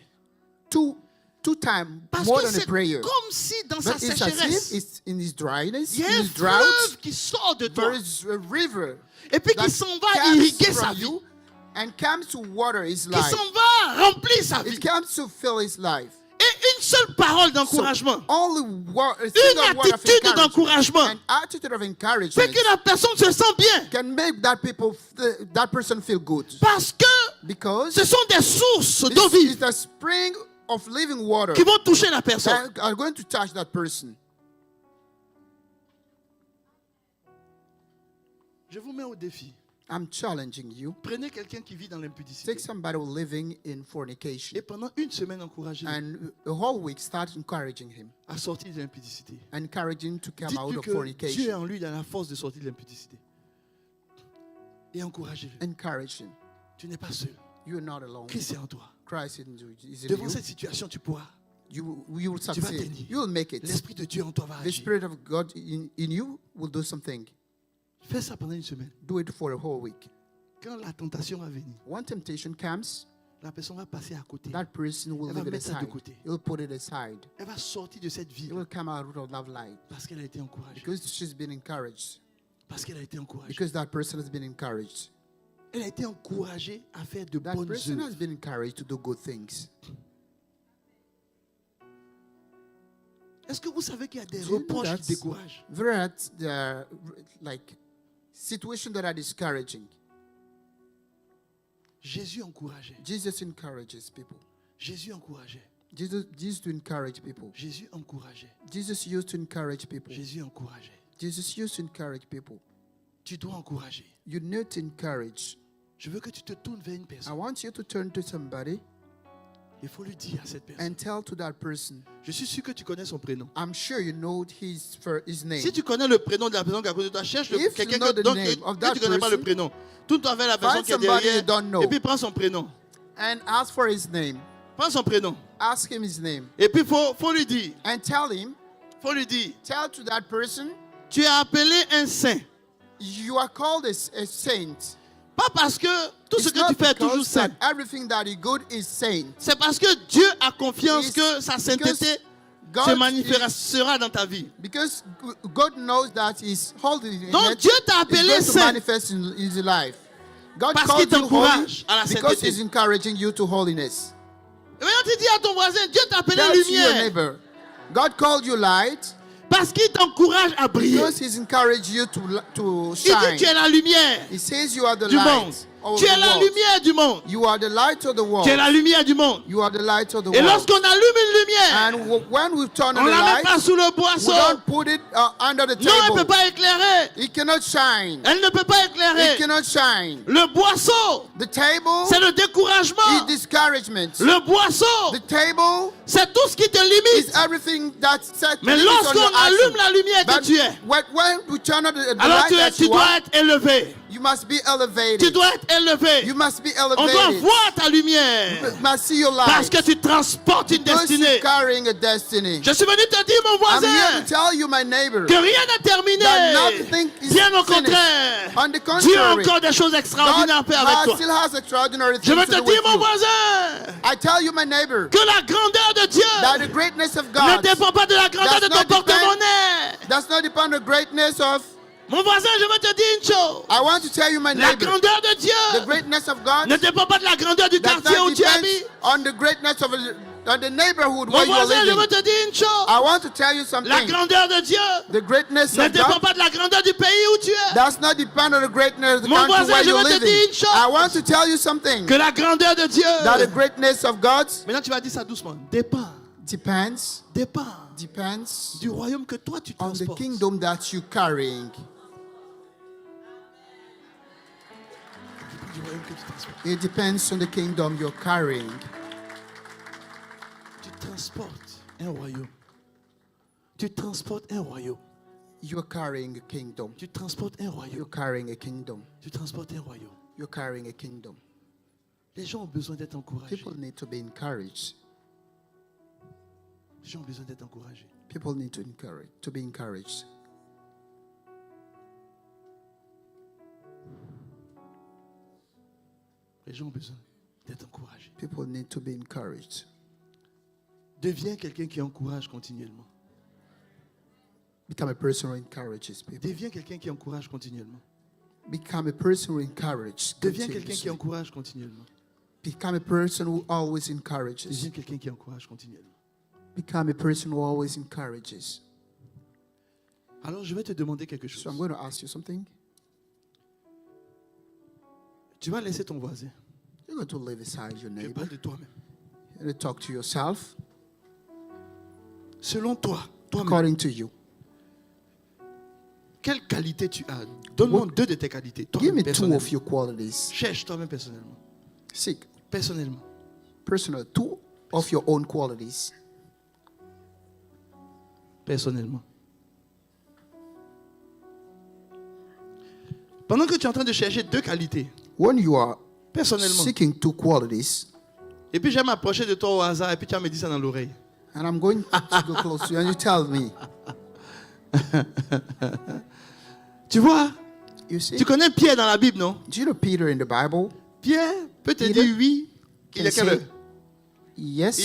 two times Parce more que than a c'est prayer. comme si dans sa But it's as sécheresse, if it's in his dryness, il y in a un his drought, fleuve qui sort de toi there is a river et puis that qui s'en va comes irriguer sa from vie, you and comes to water his qui life. s'en va remplir sa vie. It comes to fill his life. Et une seule parole So d'encouragement, only a une single word of attitude encouragement, d'encouragement, an attitude of fait encouragement que la personne se sent bien. can make that person feel good. Parce que Because ce sont des sources d'eau this is vive the spring of living water qui vont toucher la personne. that are going to touch that person. Je vous mets au défi. I'm challenging you. Prenez quelqu'un qui vit dans l'impudicité Take somebody living in fornication et pendant une semaine encouragez-le and a whole week start encouraging him, à sortir de l'impudicité. encouraging him to come out Dites-lui of que Dieu est fornication. en lui dans la force de sortir de l'impudicité. Et encouragez-le. Encourage him. Tu n'es pas seul. You're not alone. Christ est en toi. Christ is in Devant you. cette situation, tu pourras. You will vas succeed. tenir. You will make it. L'Esprit de Dieu en toi va The agir. Spirit of God in you will do something. Fais ça pendant une semaine. Do it for a whole week. Quand la tentation va venir, When temptation comes, la personne va passer à côté. that person will Elle va leave it mettre ça de aside. côté. He'll put it aside. Elle va sortir de cette vie It will come out of love light parce qu'elle a été encouragée. because she's been encouraged. Parce qu'elle a été encouragée. Because that person has been encouraged. Elle a été encouragée à faire de That bonnes person has œuvres. been encouraged to do good things. Est-ce que vous savez qu'il y a des Do you know reproches that qui découragent? there are like situations that are discouraging. Jésus encourageait. Jesus encourages people. Jésus encourageait. Jesus used to encourage people. Jésus encourageait. Jesus used to encourage people. Jésus encourageait. Jesus used to encourage people. Tu dois encourager. You need to encourage. Je veux que tu te tournes vers une I personne. want you to turn to somebody Il faut lui dire à cette personne. and tell to that person. Je suis sûr que tu connais son prénom. I'm sure you know his name. Si tu connais le prénom de la personne qui est à côté de toi, cherche If quelqu'un you know the dont name of que that tu ne connais pas le person, prénom. Tourne-toi vers la personne find qui est somebody you derrière don't know. et puis prends son prénom. And ask for his name. Prends son prénom. Ask him his name. Et puis faut lui dire. And tell him, tell to that person, Tu es appelé un saint. you are called a saint. Pas parce que tout ce It's que tu not fais est toujours because that saint. everything that is good is saint. C'est parce que Dieu a confiance It's que sa sainteté God se manifestera dans ta vie. Because God knows that His holiness Donc Dieu t'a is appelé going to saint manifest in His life. God parce called qu'il you holy t'encourage à la because sainteté. He's encouraging you to holiness. Et maintenant vas-y, dis à ton voisin, Dieu t'a appelé Tell to your lumière. neighbor, God called you light Parce qu'il t'encourage à briller. because He's encouraged you to Il dit, shine. tu es la lumière He says you are the du monde. light of Tu es the la world. lumière du monde. You are the light of the world. Tu es la lumière du monde. You are the light of the Et world. lorsqu'on allume une lumière, And when we turn on on ne the la met light, pas sous le we boisseau. don't put it under the Non, elle ne peut table. pas éclairer. It cannot shine. Elle ne peut pas It éclairer. cannot shine. Le boisseau, The table c'est le découragement. is discouragement. Le boisseau, The table c'est tout ce qui te is limite. everything that's set Mais limits on lorsqu'on your allume action. la lumière que But tu es, when we turn on the alors light that tu you dois are, être élevé. you must be elevated. Tu dois être élevé. You must be On doit elevated. voir ta lumière. You must see your Parce light. que tu transportes une Because destinée. you're carrying a destiny. Je suis venu te dire, mon I'm here voisin, to tell you, my neighbor, que rien n'est terminé. that nothing is Bien au finished. contraire. On the Dieu a contrary, encore des choses God extraordinaires à faire avec toi. still has extraordinary Je things veux to te do dire, with mon you. voisin, I tell you, my neighbor, que la grandeur de Dieu that the greatness of ne God dépend pas de la grandeur de does ton not depend- porte-monnaie. does not depend on the greatness of. Mon voisin, je veux te dire une chose. I want to tell you, my La neighbor, grandeur de the Dieu greatness of God ne dépend pas de la grandeur du does quartier not où tu depend habites. on the greatness of the neighborhood Mon where you are voisin, je veux living. te dire une chose. I want to tell you La something. grandeur de Dieu The greatness ne of dépend God pas de la grandeur du pays où tu es. does not depend on the greatness of the Mon country voisin, where je you're veux te living. dire une chose. I want to tell you something. Que la grandeur de Dieu. That the greatness of God Maintenant, tu vas dire ça doucement. Dépend. depends Dépend du royaume que toi tu on the transportes. kingdom that you're carrying. Du royaume que tu transportes. It depends on the kingdom you're carrying. Tu transportes un royaume. Tu transportes un royaume. You're carrying a kingdom. Tu transportes un royaume. You're carrying a kingdom. Tu transportes un royaume. You're carrying a kingdom. Les gens ont besoin d'être encouragés. People need to be encouraged. Les gens ont besoin d'être encouragés. People need to be encouraged. Les gens ont besoin d'être encouragés. People need to be encouraged. Deviens quelqu'un qui encourage continuellement. Become a person who encourages people. Deviens quelqu'un qui encourage continuellement. Become a person who encourages Deviens quelqu'un qui continuously. encourage continuellement. Become a person who always encourages. Deviens quelqu'un qui encourage continuellement. Become a person who always encourages. Alors, je vais te demander quelque So I'm chose. going to ask you something. Tu vas laisser ton voisin. You're going to live aside your Je neighbor. parle de toi-même. You're going to talk to yourself Selon toi, toi-même, according to you. quelle qualité tu as? Donne-moi deux de tes qualités. Give Toi-même, me two personnellement. of your qualities. Cherche toi-même personnellement. Seek Personnellement. personal two of your own qualities. Personnellement. Pendant que tu es en train de chercher deux qualités, When you are personnellement, seeking two qualities, et puis je vais m'approcher de toi au hasard, et puis tu vas me dire ça dans l'oreille. and I'm going to go close to you, and you tell me, Tu vois, you see, tu connais Pierre dans la Bible, non? do you know Peter in the Bible? Pierre peut te Peter dire oui. Il est can quelle say heure? yes.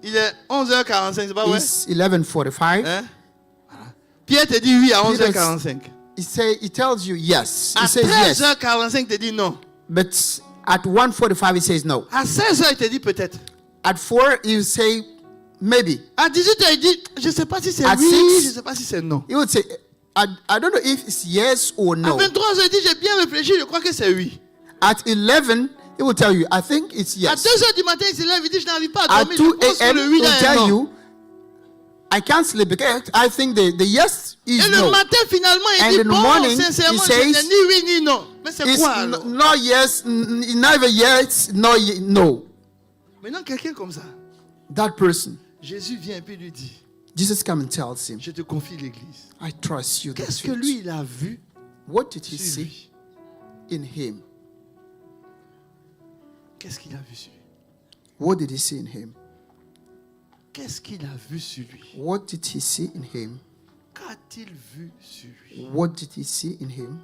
Il est 11h45, c'est pas vrai? It's 11:45. Hein? Voilà. Pierre te dit oui à 11h45. He tells you yes. À He says yes. 13h45, il te dit non. But at 1:45, he says no. À 16h, il te dit peut-être. At 4, he will say maybe. À 18h, il dit je ne sais pas si c'est À oui, 6, je ne sais pas si c'est non. He would say, I don't know if it's yes or À no. 23h, il dit j'ai bien réfléchi, je crois que c'est oui. At 11, he will tell you, I think it's À yes. 2h du matin, il se lève, il dit je n'arrive pas à At dormir, 2 je pense que a.m., le he oui will là est tell non. you, I can't sleep because I think the yes is Et le no. matin, finalement, il And dit in the bon, morning, sincèrement, he je n'ai says, ni oui ni non. Mais c'est It's quoi alors? not yes, neither yes, nor no. Maintenant, quelqu'un comme ça, That person, Jésus vient et puis lui dit Jesus comes and tells him, je te confie l'église. I trust you. Qu'est-ce this que lui, church. il a vu What did he sur see lui? in him? Qu'est-ce qu'il a vu sur lui? What did he see in him? Qu'est-ce qu'il a vu sur lui? What did he see in him? Qu'a-t-il vu sur lui? What did he see in him?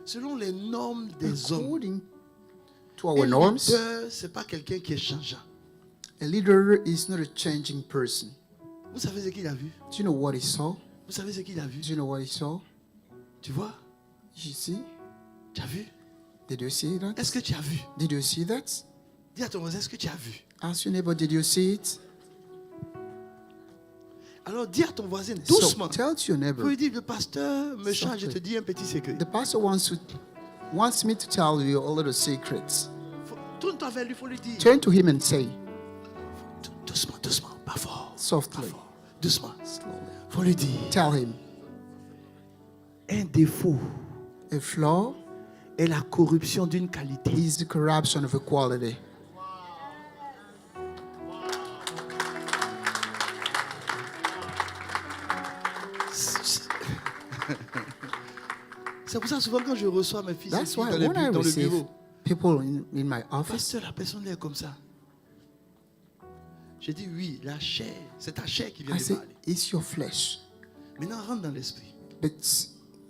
Selon les normes des hommes, According to our un norms, leader, ce n'est pas quelqu'un qui est changeant. a leader is not a changing person. Vous savez ce qu'il a vu? Do you know what he saw? Vous savez ce qu'il a vu? Do you know what he saw? Tu vois? You see? Tu as vu? Did you see that? Est-ce que tu as vu? Did you see that? Dis à ton voisin, est-ce que tu as vu? Ask your neighbor, did you see it? Alors dis à ton voisin So doucement. tell to your Faut neighbor. lui dire, le pasteur me charge, je te Softly. dis un petit secret. The pastor wants me to tell you a little secret. Tourne-toi vers lui, il faut lui dire. Turn to him and say, Doucement, doucement, pas fort. Pas softly, fort. Doucement. slowly. Faut lui dire. Tell him, Un défaut a flaw est la corruption d'une qualité. is the corruption of a quality. C'est pour ça souvent quand je reçois mes fils et That's filles why dans when I le receive bureau, people in my office, pasteur, la personne est comme ça. J'ai dit oui, la chair, c'est ta chair qui vient I de say, parler. it's your flesh. Maintenant, rentre dans l'esprit. But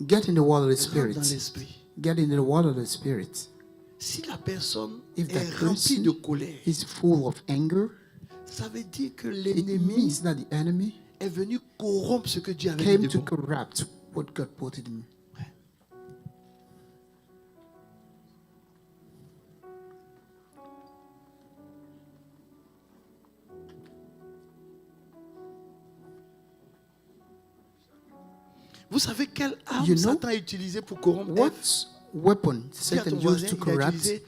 get in the water of the Rentre dans spirit. l'esprit. Get in the water of the spirit. Si la personne If est that remplie person de colère, is full of anger, ça veut dire que it l'ennemi means that the enemy est venu corrompre ce que Dieu avait came dit to de bon. corrupt what God put in him. Vous savez quelle arme You know Satan a utilisée pour corrompre Ève? What weapon Dis à ton Satan voisin, used to il a corrupt? utilisé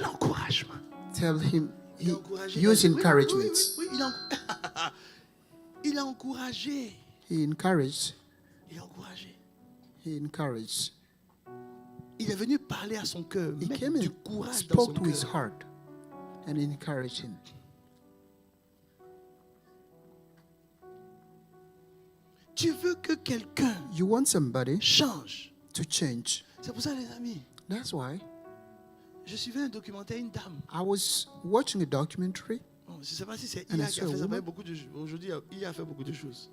l'encouragement. Tell him Il a he encouragé. used Oui, oui, encouragement. oui, il a encouragé. He encouraged. Il a encouragé. He encouraged. Il est venu parler à son cœur, He mettre came du and courage dans son spoke to his cœur. heart and encouraged him. Tu veux que quelqu'un You want somebody change. to change. C'est pour ça, les amis, That's why je suivais un documentaire, une dame. I was watching a documentary. Bon, je ne sais pas si c'est And I IA qui a saw a fait ça, mais woman. beaucoup de choses. Aujourd'hui, IA a fait beaucoup de choses.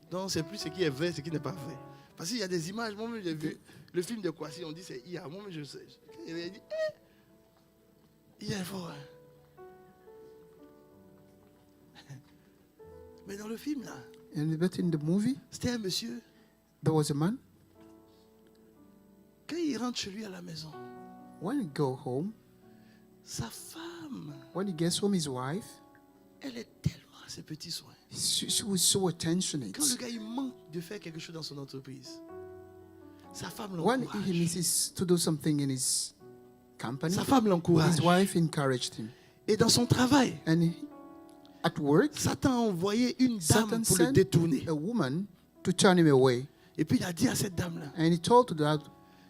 Donc, c'est plus ce qui est vrai, ce qui n'est pas vrai. Parce qu'il y a des images, moi-même, j'ai vu le film de Kwasi, on dit c'est IA. Moi-même, je sais. Il avait dit, IA est fort. Hein. Mais dans le film, là, But in the movie, c'était un monsieur. there was a man. Quand il rentre chez lui à la maison, When he go home, sa femme, when he gets home, his wife, elle est tellement à ses petits soins. she was so attentionate. Quand le gars, il manque de faire quelque chose dans son entreprise, sa femme When he l'encourage. misses to do something in his company, Sa femme l'encourage. his wife encouraged him. Et dans son travail, And at work, Satan a envoyé une dame Satan pour le sent détourner. a woman to turn him away. Et puis il a dit à cette dame-là And he told that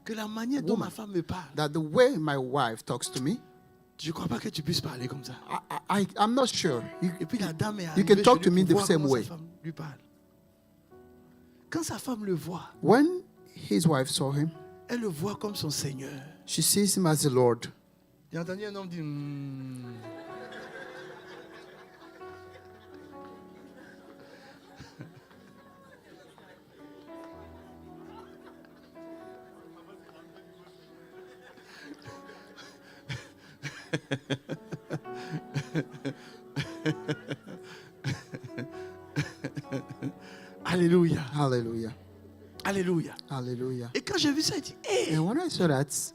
que la manière dont Woman. ma femme me parle, the way my wife talks to me, je ne crois pas que tu puisses parler comme ça. I'm not sure. Et puis la dame est You arrivée can talk chez to lui me pour the voir same comment way. sa femme lui parle. Quand sa femme le voit, When his wife saw him, elle le voit comme son Seigneur. she sees him as the Lord. J'ai entendu un homme dire Alléluia. Hallelujah. Alléluia. Hallelujah. Et quand j'ai vu ça, j'ai dit, hé, And when I saw that,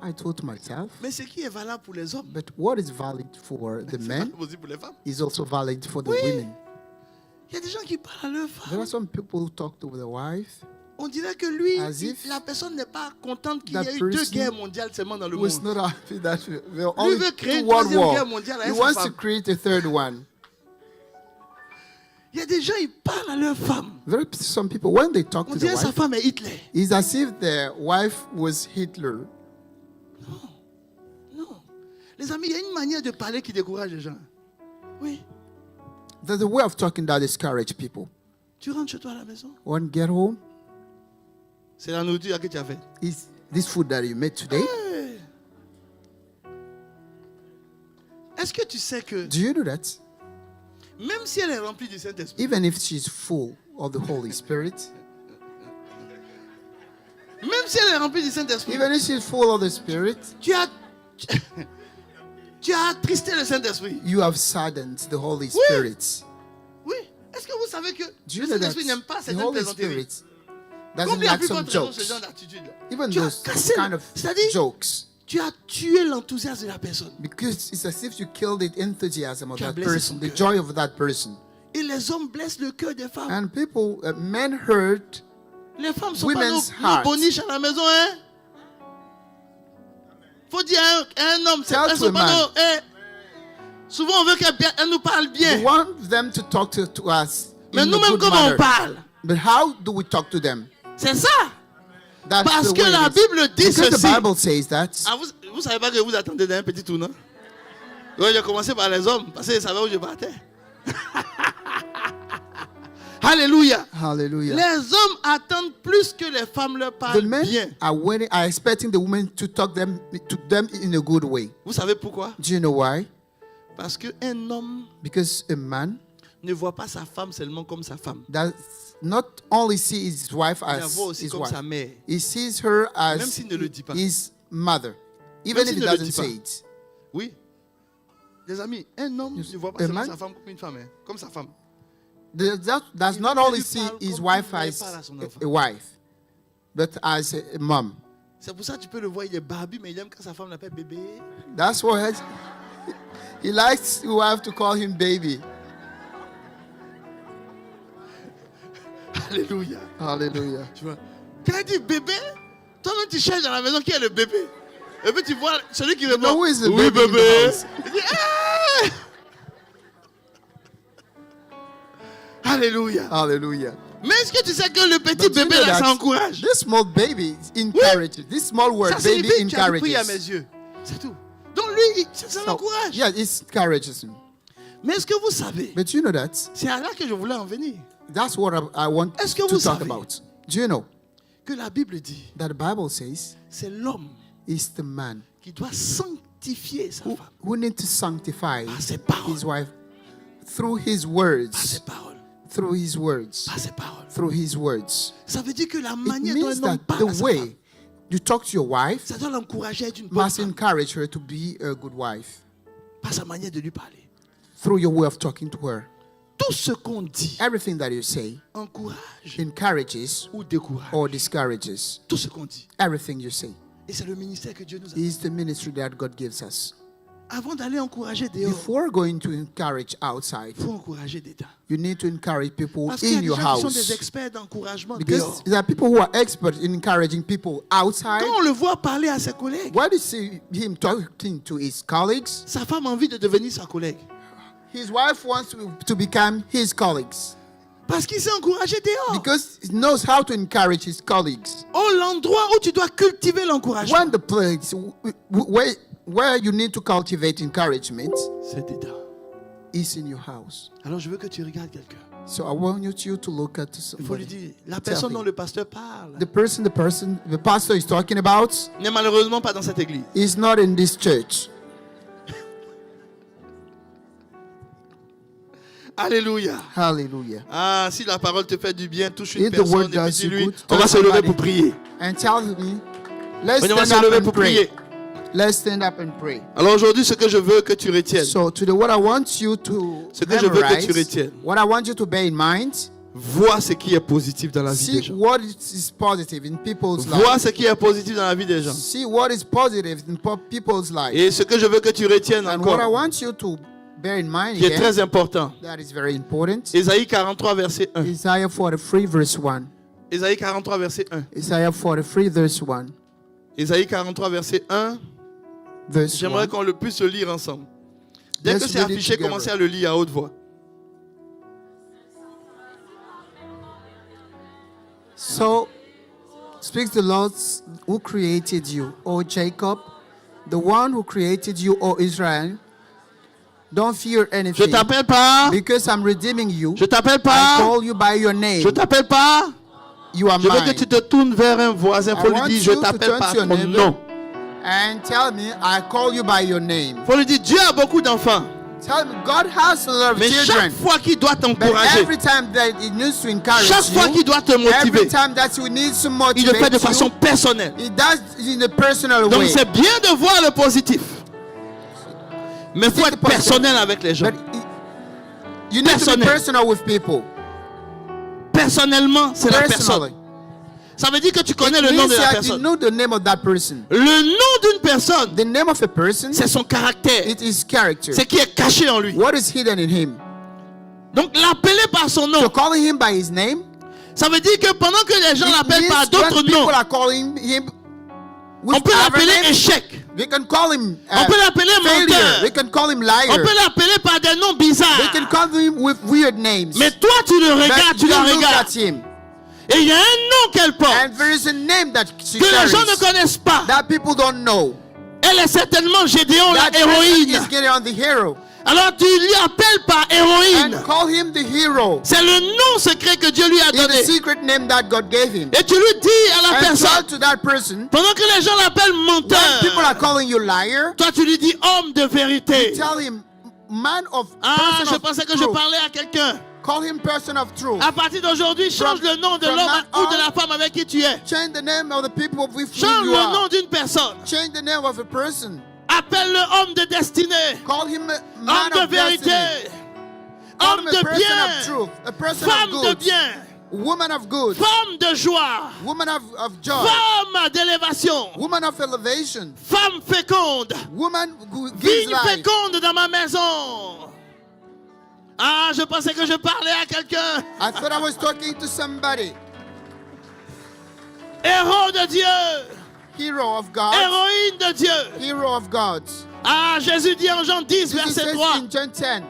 I thought to myself, mais ce qui est valable pour les hommes, but what is valid for the c'est men valable aussi pour les femmes. is also valid for the Oui. women. Il y a des gens qui parlent à leur There femme. are some people who talk to the wife On dirait que lui, As if la personne n'est pas contente qu'il y that ait eu deux person guerres mondiales seulement dans le who is monde. not happy that there are Lui only veut créer two une world troisième guerre war. mondiale He avec sa wants to femme. create a third one. Il y a des gens, ils parlent à leur femme. Some people, when they talk On to the dirait sa wife, femme est Hitler. it's as if the wife was Hitler. Non. Les amis, il y a une manière de parler qui décourage les gens. Oui. There's a way of talking that discourages people. Tu rentres chez toi à la maison. When you get home, C'est la nourriture que tu as faite. is this food that you made today? Hey. Est-ce que tu sais que Do you know that? même si elle est remplie du Saint-Esprit, Even if she's full of the Holy Spirit, même si elle est remplie du Saint-Esprit, even if she's full of the Spirit, tu as tu as attristé le Saint-Esprit. you have saddened the Holy Spirit. Oui. Est-ce que vous savez que Do le you know that Saint-Esprit n'aime pas the certaines Holy plaisanteries? Spirit doesn't Combien like plus some contre ce jokes? genre d'attitude-là? Even Tu as those cassé kind of c'est-à-dire, jokes. tu as tué l'enthousiasme de la personne. Because it's as if you killed the enthusiasm of Tu as that blessé person, son the cœur. joy of that person. Et les hommes blessent le cœur des femmes. And people, men hurt. Les femmes sont pas Women's nos hearts. boniches à la maison, hein. Faut dire à un homme, Tell elles to sont a pas man. nos, souvent on veut qu'elles nous parlent We bien. want them to talk to us Mais in a nous-mêmes, good comment manner. on parle? But how do we talk to them? C'est ça. That's Parce the que way la it is. Bible dit Because ceci. the Bible says that. Ah, vous savez pas que vous attendez d'un petit tour, non? Oui, j'ai commencé par les hommes, parce qu'ils savaient où je partais. Alléluia. Hallelujah. Les hommes attendent plus que les femmes leur The parlent men bien. are expecting the women to talk to them in a good way. Vous savez pourquoi? Do you know why? Parce qu'un homme Because a man ne voit pas sa femme seulement comme sa femme. does not only see his wife Il la as voit aussi his comme wife, sa mère. he sees her Même as s'il ne le dit pas. his mother, even s'il if he ne le doesn't dit pas. say it. Oui. Les amis, un homme Yes. ne voit pas A seulement man- sa femme comme une femme, hein, comme sa femme. Does Il not lui only parle see comme his il wife parle as à son enfant. a wife, but as a mom. C'est pour ça que tu peux le voir, il est barbu, mais il aime quand sa femme l'appelle bébé. That's why he likes his wife to call him baby. Alléluia. Hallelujah. Tu vois. Quand il dit bébé, toi-même tu cherches dans la maison qui est le bébé. Et puis tu vois celui qui répond. know who is the Oui, baby in the bébé. house. Il dit ah! Alléluia. Hallelujah. Mais est-ce que tu sais que le petit But you bébé know là, that ça encourage? This small baby encourages. This small word, Ça baby, signifie que tu as prié à encourages. mes yeux. C'est tout. Donc lui, ça So, l'encourage. yeah, it encourages him. Mais est-ce que vous savez? But you know that C'est à là que je voulais en venir. that's what I want Est-ce que to vous talk savez? about. Do you know Que la Bible dit, that the Bible says c'est l'homme it's the man qui doit sanctifier sa femme who needs to sanctify par ses paroles. his wife through his Par words, ses paroles. through his words, Par ses paroles. through his words. Ça veut dire que la It manière dont means un homme that parle à the sa way femme, you talk to your wife ça doit l'encourager à être une bonne must femme. encourage her to be a good wife Par sa manière de lui parler. through your way of talking to her. Tout ce qu'on dit Everything that you say encourage encourages ou décourage. or discourages. Tout ce qu'on dit. Everything you say Et c'est le ministère que Dieu nous a. is the ministry that God gives us. Avant d'aller encourager dehors, Before going to encourage outside, il faut encourager dedans. you need to encourage people Parce qu'il y a in des your gens qui sont des house. experts d'encouragement Because dehors. there are people who are experts in encouraging people outside. Quand on le voit parler à ses collègues, Why do you see him talking to his colleagues? sa femme a envie de devenir sa collègue. His wife wants to become his colleagues Parce qu'il s'est encouragé dehors. because he knows how to encourage his colleagues. Oh, l'endroit où tu dois cultiver l'encouragement, When the place where you need to cultivate encouragement c'est dedans. is in your house. Alors je veux que tu regardes quelqu'un. So I want you to look at Il faut lui somebody. dire, la Tell personne him. dont le pasteur parle The pastor is talking about n'est malheureusement pas dans cette église. is not in this church. Alléluia. Hallelujah. Ah, si la parole te fait du bien, touche une If the personne word et puis does you dis-lui, good, on va touch se lever somebody. pour prier. And tell me, let's On va stand se lever up pour and pray. prier. Let's stand up and pray. Alors aujourd'hui, ce que je veux que tu retiennes, So today, what I want you to Ce que je veux que memorize, tu retiennes. what I want you to bear in mind, vois ce qui est positif dans la vie des see gens. what is positive in people's Vois lives. ce qui est positif dans la vie des gens. See what is positive in people's lives. Et ce que je veux que tu retiennes And what I encore, want you to bear in mind qui est again, très important, that is very important. Ésaïe 43, verset 1. Isaiah 43 verse 1. Ésaïe 43, verset 1. Isaiah 43 verse 1. Ésaïe 43, verset 1. Verse J'aimerais 1. qu'on le puisse le lire ensemble. Dès Let's que c'est read it affiché, together. commencez à le lire à haute voix. So speaks the Lord who created you, O Jacob, the one who created you, O Israel. Don't fear Je anything, t'appelle pas. because I'm redeeming you. Je t'appelle I pas. call you by your name. Je t'appelle pas. You are Je veux que mine. tu te tournes vers un voisin. I Faut lui want dire, je you to t'appelle turn par to your ton neighbor. nom. And tell me, I call you by your name. Faut lui dire, Dieu a beaucoup d'enfants. Tell me, God has a lot of Mais children. chaque fois qu'il doit But t'encourager, every time that He needs to encourage chaque fois you, qu'il doit te every motiver, time that He needs to il le fait de motivate façon you, personnelle. He does it in a personal Donc way. c'est bien de voir le positif. Mais il faut See être the positive. personnel avec les gens. But you need to be Personnel. personal with people. Personnellement, c'est la personne. Personally. Ça veut dire que tu connais It le nom means de la that you personne. know the name of that person. Le nom d'une personne, The name of a person, c'est son caractère. it is character. C'est qui est caché en lui. What is hidden in him? Donc l'appeler par son So nom, calling him by his name, ça veut dire que pendant que les gens it l'appellent par means d'autres when people noms, are calling him with on peut other l'appeler names, échec. we can call him On peut l'appeler failure. menteur. We can call him On liar. peut l'appeler par des noms We bizarres. can call him with weird names. Mais toi, tu le But regardes, tu you la look regardes. at him, Et il y a un nom qu'elle porte and there is a name that she que les gens ne carries connaissent pas. that people don't know. Elle est certainement Gédéon, la That person héroïne. is Gideon the hero, Alors tu lui appelles par héroïne. and call him the hero. C'est le nom secret que Dieu lui a It's the donné. secret name that God gave him. Et tu lui dis à la And personne, tell to that person, pendant que les gens l'appellent when people are menteur, calling you liar, toi tu lui dis homme de vérité. tell him man of Ah, person je of pensais que je truth. parlais à quelqu'un. Call him person of truth. À partir d'aujourd'hui, change le nom de from l'homme now ou de on, la femme avec qui tu es. Change the name of the people with whom Change you le are. nom d'une personne. Change the name of a person. Appelle-le homme de destinée, Call him a homme man de of vérité, destiny. Call homme him a de person of bien, truth. A person femme of de good. bien, Woman of good. femme de joie, Woman of joy. femme d'élévation, Woman of elevation. femme féconde, Woman who gives vigne life. féconde dans ma maison. Ah, je pensais que je parlais à quelqu'un. I thought I was talking to somebody. Héros de Dieu, Hero of God. héroïne de Dieu. Hero of God. Ah, Jésus dit en Jean 10, Jesus verset says 3. in John 10.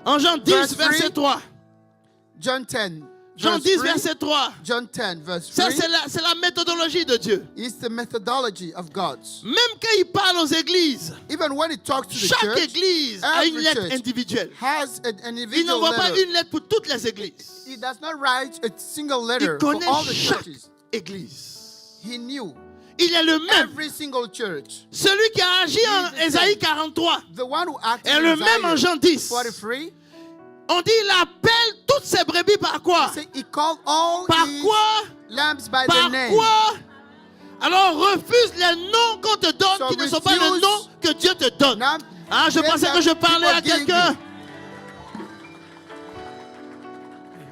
En Jean 10, Verse verset 3. 3. John 10. Jean verse 10, 3. verset 3. John 10, verse Ça, 3. c'est la méthodologie de Dieu. It's the methodology of God. Même quand il parle aux églises, Even when it talks to the chaque church, église a une every lettre church individuelle. has an Il individual n'envoie pas letter. une lettre pour toutes les églises. He does not write a single Il letter for connaît all the chaque churches. église. He knew Il est le même. every single church. Celui qui a agi en the Ésaïe same. 43 The one who acted est in le même en Isaiah Jean 10. 43, On dit il appelle toutes ses brebis par quoi? say he called all Par his quoi? lambs by Par their name. quoi? Alors refuse les noms qu'on te donne So qui ne sont pas le refuse- nom que Dieu te donne. Now, Ah, je yes, pensais que je people parlais à give quelqu'un. you.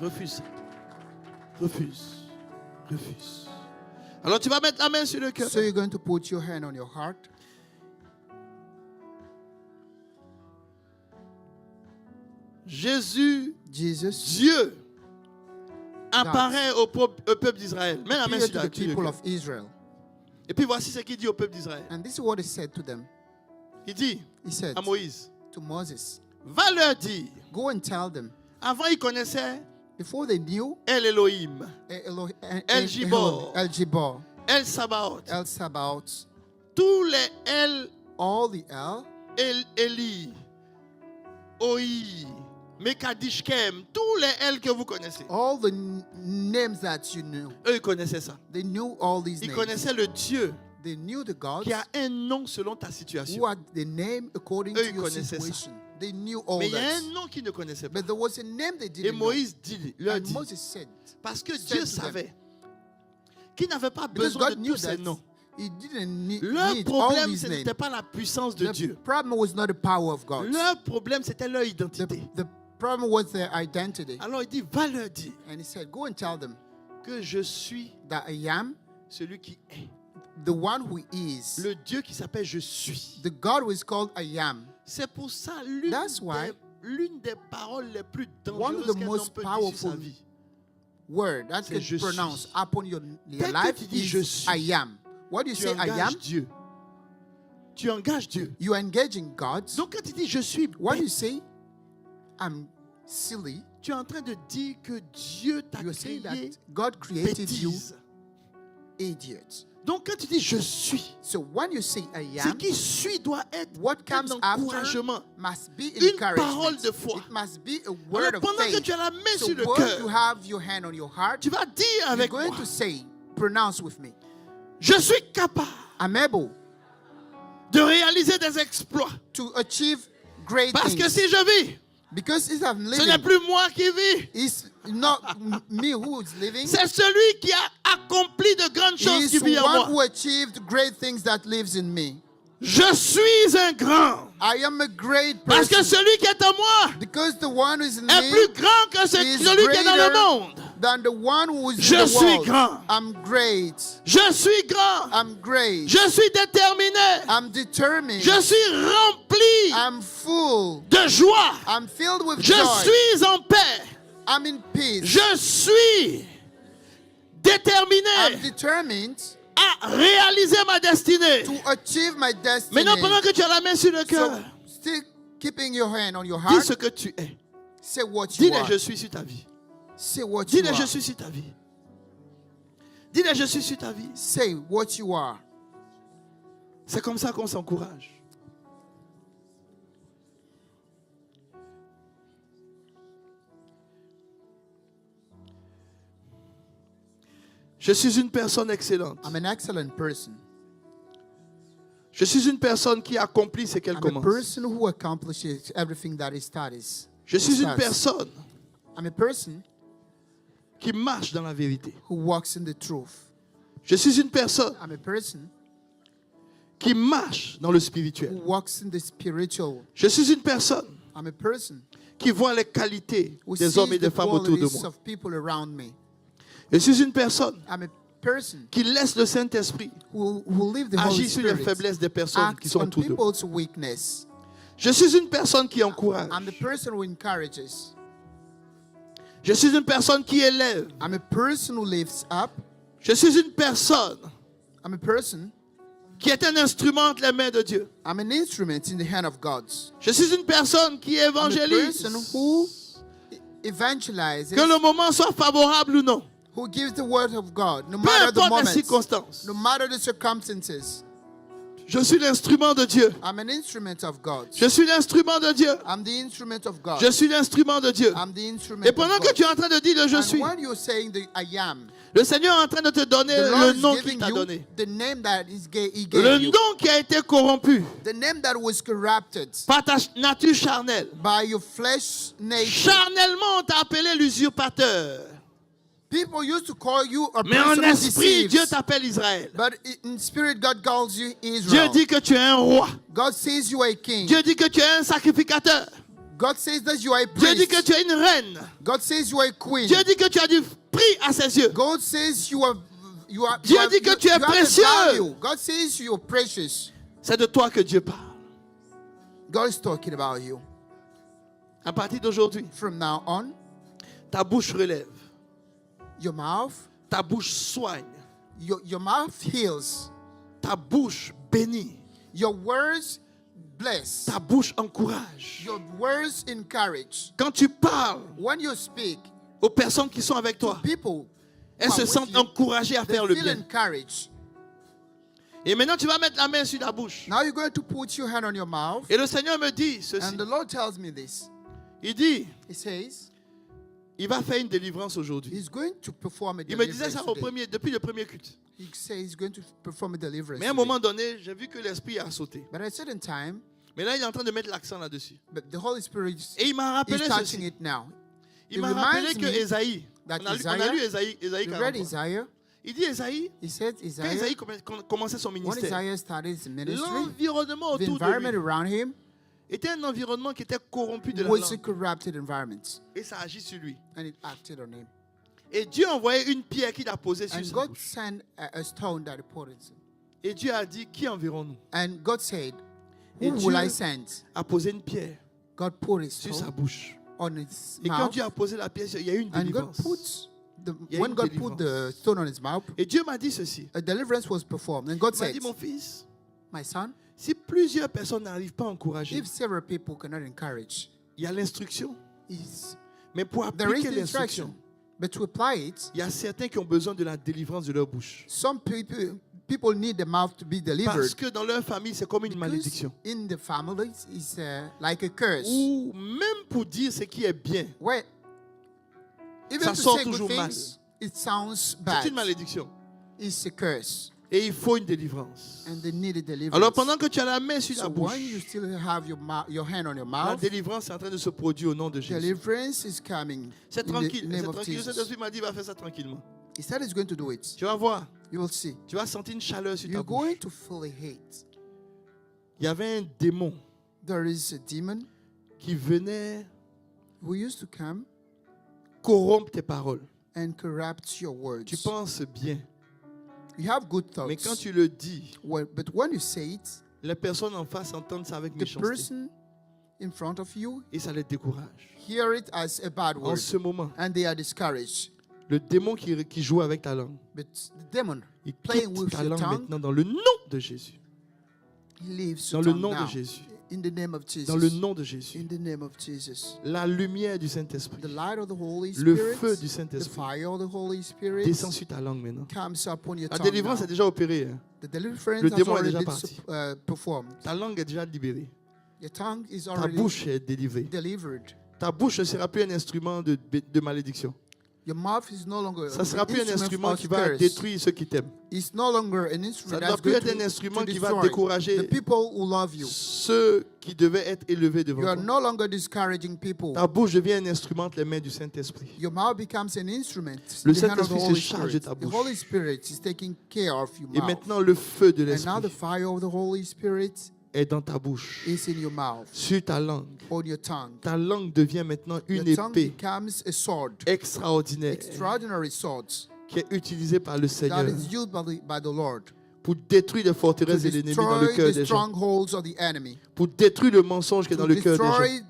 Refuse. Refuse. Refuse. Alors tu vas mettre la main sur le cœur. So you're going to put your hand on your heart. Jésus, Jesus Dieu, apparaît au peuple d'Israël. Mets la main appeared sur to la the sur le people cœur. of Israel. Et puis voici ce qu'il dit au peuple d'Israël. And this is what he said to them. Il dit He said à Moïse, to Moses, va leur dire. go and tell them. Avant, ils connaissaient Before they knew El Elohim, El Gibor. El Gibor, El Sabaoth, El Sabaoth, tous les El, all the El, Eli, Oi, Mekadishkem, tous les El que vous connaissez. all the names that you knew. Eux, ils connaissaient ça. They knew all these Ils names. connaissaient le Dieu They knew the gods qui a un nom selon ta situation. who had the name according Eux, to ils your connaissaient ça. situation. They knew all Mais il y a that. un nom qu'ils ne connaissaient pas. But there was a name they Et didn't know. Moïse dit, leur And dit, Moses said, parce que said Dieu to them, savait qu'il n'avait pas because besoin God de knew tous ces that noms. he didn't need Leur all problème, these ce names. n'était pas la puissance de The Dieu. problem was not the power of God. Leur problème, c'était leur identité. The problem was their identity. Alors il dit, va leur dire And he said, go and tell them que je suis that I am celui qui est. the one who is. Le Dieu qui s'appelle Je suis. The God who is called I am. C'est pour ça That's why l'une des paroles les plus one of dangereuses the qu'un most homme peut dire sur sa powerful vie. word that C'est can je pronounce suis. upon your Dès que life tu dis je is suis, I am. What do you Tu say I am? engages Dieu. Tu engages Dieu. You are engaging God. Donc quand tu dis je suis What you bête, say? Silly. tu es en train de dire que Dieu t'a You are saying créé that God created you bêtise. idiot. Donc quand tu dis je suis, So when you say I ce am, qui suit doit être what un comes after encouragement. must be Une parole encouragement. de foi. It must be a word Alors of pendant que faith. tu as la main So sur le when you cœur, have your hand on your heart, tu vas dire you're avec moi, going to say, pronounce with me, je suis capable I'm able de réaliser des exploits. to achieve great Parce que things. si je vis, Because if I'm ce n'est living, plus moi qui vis. it's not me who is living. C'est celui qui a accompli de grandes choses qui It's vit en one who moi. achieved great things that lives in me. Je suis un grand. I am a great Parce que person. celui qui est en moi Because the one who is in est me plus grand que is celui qui est dans le greater monde. than the one who is Je in the suis world. grand. I'm great. Je suis grand. I'm great. Je suis déterminé. I'm determined. Je suis rempli I'm full. de joie. I'm filled with Je joy. suis en paix. I'm in peace. Je suis déterminé I'm determined à réaliser ma destinée. to achieve my destiny. Maintenant, pendant que tu as la main sur le cœur, So, still keeping your hand on your dis heart, ce que tu es. say what you Dis-le, are. je suis sur ta vie. Say what you Dis-le, je are. suis sur ta vie. Dis-le, je suis sur ta vie. Say what you are. C'est comme ça qu'on s'encourage. Je suis une personne excellente. I'm an excellent person. Je suis une personne qui accomplit ce qu'elle I'm a commence. person who accomplishes everything that he studies. Je suis une starts. personne I'm a person qui marche dans la vérité. who walks in the truth. Je suis une personne I'm a person qui marche dans le who spirituel. walks in the spiritual. Je suis une personne I'm a person qui voit les qualités who des sees hommes et the des femmes autour de qualities moi. of people around me. Je suis une personne I'm a person qui laisse le Saint-Esprit who leave the Holy agir sur les Spirit faiblesses des personnes qui act sont on autour de moi. people's weakness. Je suis une personne qui encourage. I'm the person who encourages. Je suis une personne qui élève. I'm a person who lifts up. Je suis une personne I'm a person. qui est un instrument entre les mains de Dieu. I'm an instrument in the hand of God. Je suis une personne qui I'm a évangélise. person who evangelizes, Que le moment soit favorable ou non. who gives the word of God, no Peu matter the importe les moment, circonstances. no matter the circumstances. Je suis l'instrument de Dieu. I'm an instrument of God. Je suis l'instrument de Dieu. I'm the instrument of God. Je suis l'instrument de Dieu. I'm the instrument Et of pendant God. que tu es en train de dire le je And suis, when you're saying the I am, le Seigneur est en train de te donner the Lord le is nom qu'il giving t'a you donné. the name that He Le gave you. nom qui a été corrompu The name that was corrupted par ta nature charnelle. by your flesh nature. Charnellement, on t'a appelé l'usurpateur. People used to call you a Mais en person who esprit, Dieu deceives. t'appelle Israël. But in spirit, God calls you Dieu Israel. dit que tu es un roi. God says you are a king. Dieu dit que tu es un sacrificateur. God says that you are a Dieu dit que priest. tu es une reine. God says you are a queen. Dieu dit que tu as du prix à ses yeux. God says you are. Dieu dit que tu es have the précieux. value. God says you are precious. C'est de toi que Dieu parle. God is talking about you. À partir d'aujourd'hui, From now on, ta bouche relève. your mouth, Ta bouche soigne. your mouth heals. Ta bouche bénit. Your words bless. Ta bouche encourage. Your words encourage. Quand tu parles When you speak, aux personnes qui sont avec toi, people elles se sentent encouragées à they faire le feel bien. encouraged. Et maintenant, tu vas mettre la main sur la bouche. Now you're going to put your hand on your mouth. Et le Seigneur me dit ceci. And the Lord tells me this. Il dit, He says il va faire une délivrance aujourd'hui. He's going to perform a Il me disait deliverance ça today. depuis le premier culte. He says he's going to perform a deliverance Mais à un today. moment donné, j'ai vu que l'esprit a sauté. But at a certain time, Mais là, il est en train de mettre l'accent là-dessus. but the Holy Spirit Et il m'a rappelé is touching ceci. it now. Il It m'a rappelé reminds que me Ésaïe, that on a lu Ésaïe You 43. read Isaiah? Il dit Ésaïe, He said quand Isaiah, Ésaïe commençait son when ministère, Isaiah started his ministry, l'environnement the autour de environment lui around him était un environnement qui était corrompu de la was a langue. corrupted environment. Et ça agit sur lui. And it acted on him. Et Dieu a envoyé une pierre qu'il a posée sur And sa God bouche. sent a stone that he put it. Et Dieu a dit, qui enverrons-nous? And God said, Et who Dieu will I send? a posé une pierre God put his sur sa stone bouche. on his Et quand mouth. Dieu a posé la pierre, il y a eu une And God délivrance. put Il y a when une God put the stone on his mouth, Et Dieu m'a dit ceci. a deliverance was performed. And God Il m'a said, dit, mon fils, my son, si plusieurs personnes n'arrivent pas à encourager, if several people cannot encourage, il y a l'instruction. is Mais pour there is appliquer the l'instruction, instruction. But to apply it, il y a certains qui ont besoin de la délivrance de leur bouche. some people need the mouth to be Parce delivered. que dans leur famille, c'est comme une Because malédiction. in the families, it's like a curse. Ou même pour dire ce qui est bien, Where even Ça to sort say good toujours things, it sounds c'est bad. une malédiction. It's a curse. Et il faut une délivrance. And they need a deliverance. Alors pendant que tu as la main sur la So bouche, when you still have your hand on your la mouth, délivrance est en train de se produire au nom de Jésus. deliverance is coming C'est in the tranquille. name C'est of tranquille. Jesus. Cet esprit m'a dit, va faire ça tranquillement. He said he's going to do it. Tu vas voir. You will see. Tu vas sentir une chaleur sur ta You're bouche. going to fully hate. Il y avait un démon There is a demon qui venait who used to come corrompre tes paroles. and corrupt your words. Tu penses bien, You have good mais quand thoughts, tu le dis, but when you say it, les personnes en face entendent ça avec the méchanceté person in front of you et ça les décourage. hear it as a bad En word, ce moment, and they are discouraged. le démon qui joue avec ta langue, But the demon il playing quitte with ta your langue tongue, maintenant dans le nom de Jésus. he leaves Dans your le tongue nom de now. Jésus. In the name of Dans le Jesus. nom de Jésus. In the name of Jesus. La lumière du Saint-Esprit, The light of the Holy le Spirit, feu du the Saint-Esprit fire of the Holy Spirit descend sur ta langue maintenant. comes upon your La tongue délivrance now. est déjà opérée. Hein. The deliverance Le has démon est already déjà been parti. performed. Ta langue est déjà libérée. Your tongue is Ta already bouche est délivrée. delivered. Ta bouche ne sera plus un instrument de malédiction. Your mouth is no longer Ça ne sera an plus un instrument instrument of qui va curse. détruire ceux qui t'aiment. It's no longer an Ça instrument ne that's doit plus going être un instrument to qui va destroy décourager the people who love you. ceux qui devaient être élevés devant You are toi. no longer discouraging people. Ta bouche devient un instrument entre les mains du Saint-Esprit. Your mouth becomes an instrument. Le in the hand of the Saint-Esprit se Holy charge de Spirit. ta The bouche. Holy Spirit is taking care of your Et mouth. maintenant, le feu de And now the l'Esprit fire of the Holy Spirit est dans ta bouche, is in your mouth, sur ta langue. on your tongue. Ta langue devient maintenant une Your tongue épée becomes a sword, extraordinaire extraordinary sword qui est utilisée par le that Seigneur is used by the Lord pour détruire les to forteresses de l'ennemi dans le destroy cœur the des gens, strongholds of the enemy, pour détruire le mensonge qui est dans to le cœur des gens destroy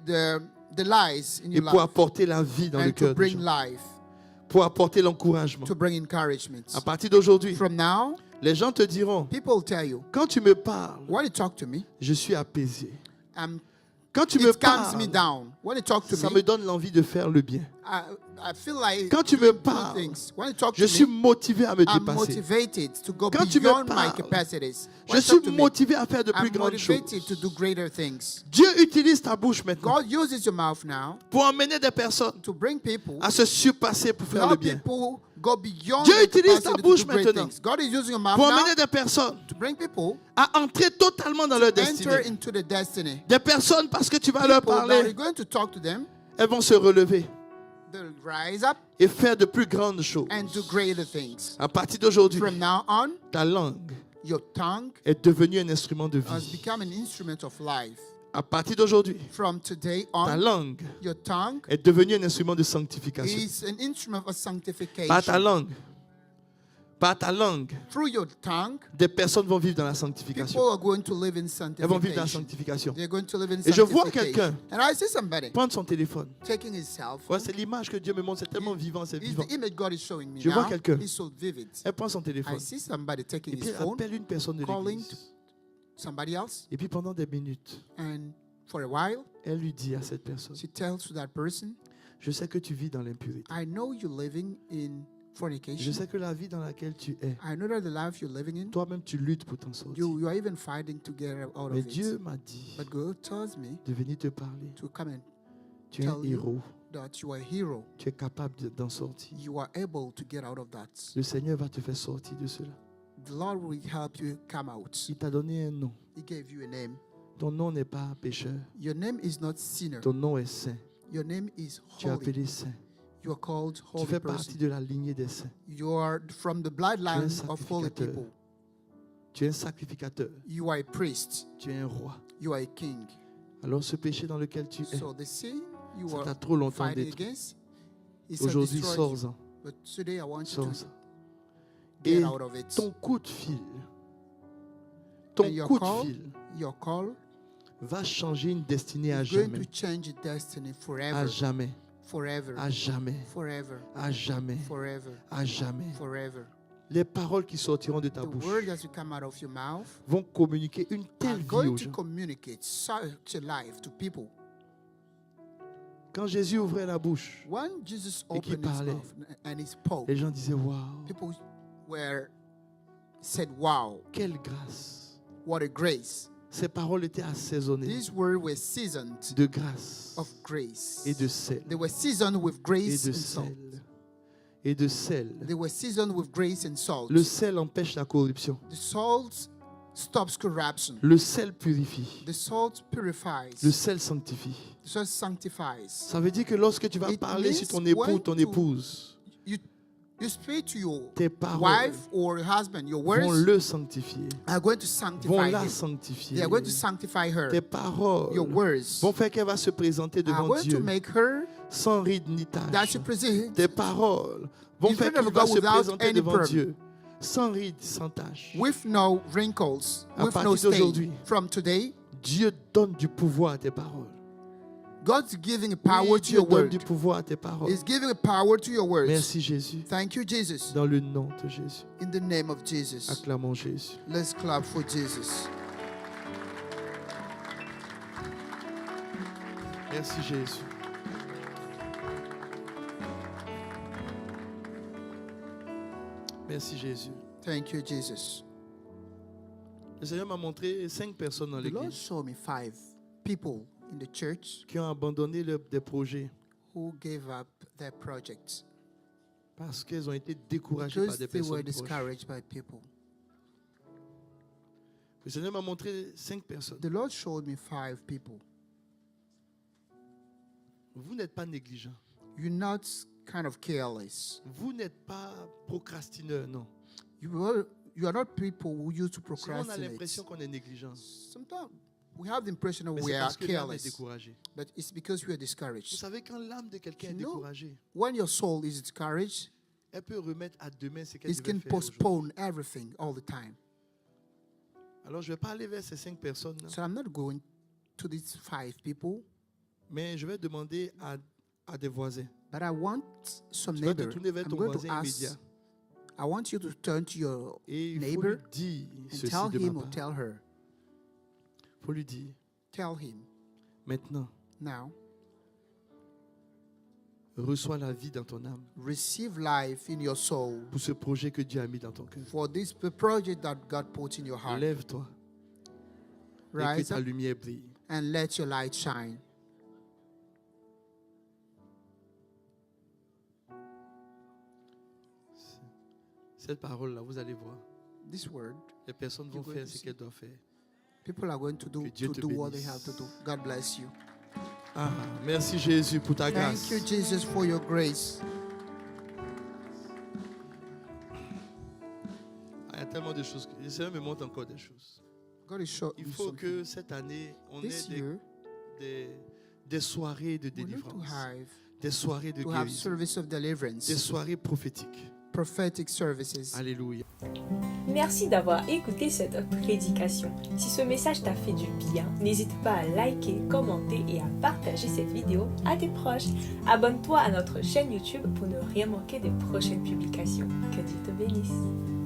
the lies in et your pour life, apporter la vie dans le and to cœur des bring gens, life, pour apporter l'encouragement. to bring encouragement. À partir d'aujourd'hui, From now, les gens te diront, people tell you, quand tu me parles, when you talk to me, je suis apaisé. um, Quand tu me it calms me parles, down. When you talk to ça me, me donne l'envie de faire le bien. I feel like Quand tu me doing parles, things. When you talk Je to suis me, motivé à me I'm dépasser. motivated to go Quand tu me beyond my parles, capacities. Je When you suis talk to me, motivé à faire de plus I'm grandes motivated choses. to do greater things. Dieu utilise ta bouche maintenant God uses your mouth now pour emmener des personnes to bring people, à se surpasser pour to faire le help bien. people go beyond Dieu their utilise ta capacity to bouche do great maintenant things. God is using your mouth Pour now emmener des personnes to bring people à entrer totalement dans leur enter destinée. into the destiny. Des personnes, parce que tu vas leur People that parler, are going to talk to them, elles vont se relever they'll rise up et faire de plus grandes choses. and do greater things. À partir d'aujourd'hui, From now on, ta langue your tongue est devenue un instrument de has vie. become an instrument of life. À partir d'aujourd'hui, From today ta on, langue your tongue est devenue un instrument de sanctification. is an instrument of Par ta sanctification. langue, par ta langue, Through your tongue, des personnes vont vivre dans la sanctification. people are going to live in Elles vont vivre dans la sanctification. sanctification. They're going to live in Et je vois sanctification. quelqu'un And I see somebody prendre son téléphone. taking his cell Ouais, phone. c'est l'image que Dieu me montre, c'est tellement vivant, c'est It's vivant. the image God is showing me Je vois now. quelqu'un. It's so vivid. Elle prend son I téléphone. see somebody Et taking puis his elle phone, appelle une personne de calling l'église. somebody else, Et puis pendant des minutes, and for a while, elle lui dit à cette personne, she tells to that person, je sais que tu vis dans l'impurité. I know you're living in Je fornication. sais que la vie dans laquelle tu es, I know that the life you're living in, toi-même tu luttes pour t'en sortir. you are even fighting to get out Mais of it. Dieu m'a dit But God tells me de venir te parler. to come and Tu es un tell you héros. that you are a hero. Tu es capable d'en sortir. You are able to get out of that. Le Seigneur va te faire sortir de cela. The Lord will help you come out. Il t'a donné un nom. He gave you a name. Ton nom n'est pas pécheur. Your name is not sinner. Ton nom est saint. Your name is Tu es holy. appelé saint. You are called Tu holy fais partie person. de la lignée des saints. You are from the bloodline of holy sacrificateur. people. Tu es un sacrificateur. You are a priest. Tu es un roi. You are a king. Alors ce péché dans lequel tu es, So the sin you ça t'a are trop longtemps fighting détruit. against is has Aujourd'hui, destroyed you. sors-en. But today I want you to Sors-en. get Et out of it. ton coup de fil, ton And your coup de call, fil your call va changer une destinée à is going jamais. to change your destiny À forever. jamais. Forever. À jamais. Forever. À jamais. Forever. À jamais. Forever. Les paroles qui sortiront de ta The bouche word that will come out of your mouth vont communiquer une are telle vie going aux to gens. communicate such a life to people. Quand Jésus ouvrait la bouche, When Jesus Et qui opened his parlait. mouth and he spoke, les gens disaient waouh, people said, "Wow, quelle grâce. what a grace!" Ces paroles étaient assaisonnées These words were seasoned de grâce of grace. et de sel. They were seasoned with Et grace de and salt. sel. Et de sel. They were seasoned with grace and salt. Le sel empêche la corruption. The salt stops corruption. Le sel purifie. The salt purifies. Le sel sanctifie. The salt sanctifies. Ça veut dire que lorsque tu vas It parler means sur ton époux, when ton to- épouse, You speak to your tes paroles wife or husband. Your vont words le sanctifier. are going to Vont sanctify la him. sanctifier. They are going to sanctify her. Tes paroles Your words vont faire qu'elle va se présenter are devant going to Dieu make her sans ride ni that tache. she presents. Tes paroles vont in faire front qu'il of va God se without présenter any devant problem, Dieu, sans rides, sans taches. with no wrinkles, À with partir no stain. d'aujourd'hui, From today, Dieu donne du pouvoir à tes paroles. God's giving a power Oui, to Dieu your donne word. du pouvoir à tes paroles. He's giving a power to your words. Merci Jésus. Thank you, Jesus. Dans le nom de Jésus. In the name of Jesus. Acclamons Jésus. Let's clap for Jesus. Merci Jésus. Merci Jésus. Thank you, Jesus. Le Seigneur m'a montré 5 personnes dans The Lord l'église showed me 5 people in the church qui ont abandonné des projets who gave up their projects parce qu'elles ont été découragées par because des they were personnes proches. discouraged by people. Le Seigneur m'a montré 5 personnes. The Lord showed me 5 people. Vous n'êtes pas négligent. You're not kind of careless. Vous n'êtes pas procrastineur, non. You are not people who used to Souvent, on a procrastinate. l'impression qu'on est négligent. Sometimes we have the impression that Mais we c'est are parce que l'âme est careless, découragée. but it's because we are Vous discouraged. savez, quand l'âme de quelqu'un est You know, découragée, When your soul is discouraged, elle peut remettre à demain ce qu'elle it devait can faire aujourd'hui. postpone everything all the time. Alors, je ne vais pas aller vers ces 5 personnes, So I'm not going to these 5 people, mais je vais demander à des voisins. but I want some Tu vas te neighbor. tourner vers I'm ton going to voisin immédiat. ask. I want you to turn to your Et il faut neighbor lui dire and ceci tell de him ma or part. tell her. Il faut lui dire, Tell him maintenant, now. reçois la vie dans ton âme Receive life in your soul pour ce projet que Dieu a mis dans ton cœur. for this project that God put in your heart. Lève-toi et que Rise ta up lumière brille. and let your light shine. Cette parole-là, vous allez voir, This word, les personnes vont You're going faire to ce see. qu'elles doivent faire. people are going to do Que Dieu te what they bénisse. have to do. God bless you. Ah, merci Jésus pour ta grâce. Thank you, Jesus, for your grace. Ah, il y a tellement de choses. Le Seigneur me montre encore des choses. God is showing Il me faut something. que cette année, on This ait year, des soirées de we need to délivrance, have des soirées de guérison, service of des deliverance, soirées prophétiques. prophetic services. Alléluia. Merci d'avoir écouté cette prédication. Si ce message t'a fait du bien, n'hésite pas à liker, commenter et à partager cette vidéo à tes proches. Abonne-toi à notre chaîne YouTube pour ne rien manquer des prochaines publications. Que Dieu te bénisse.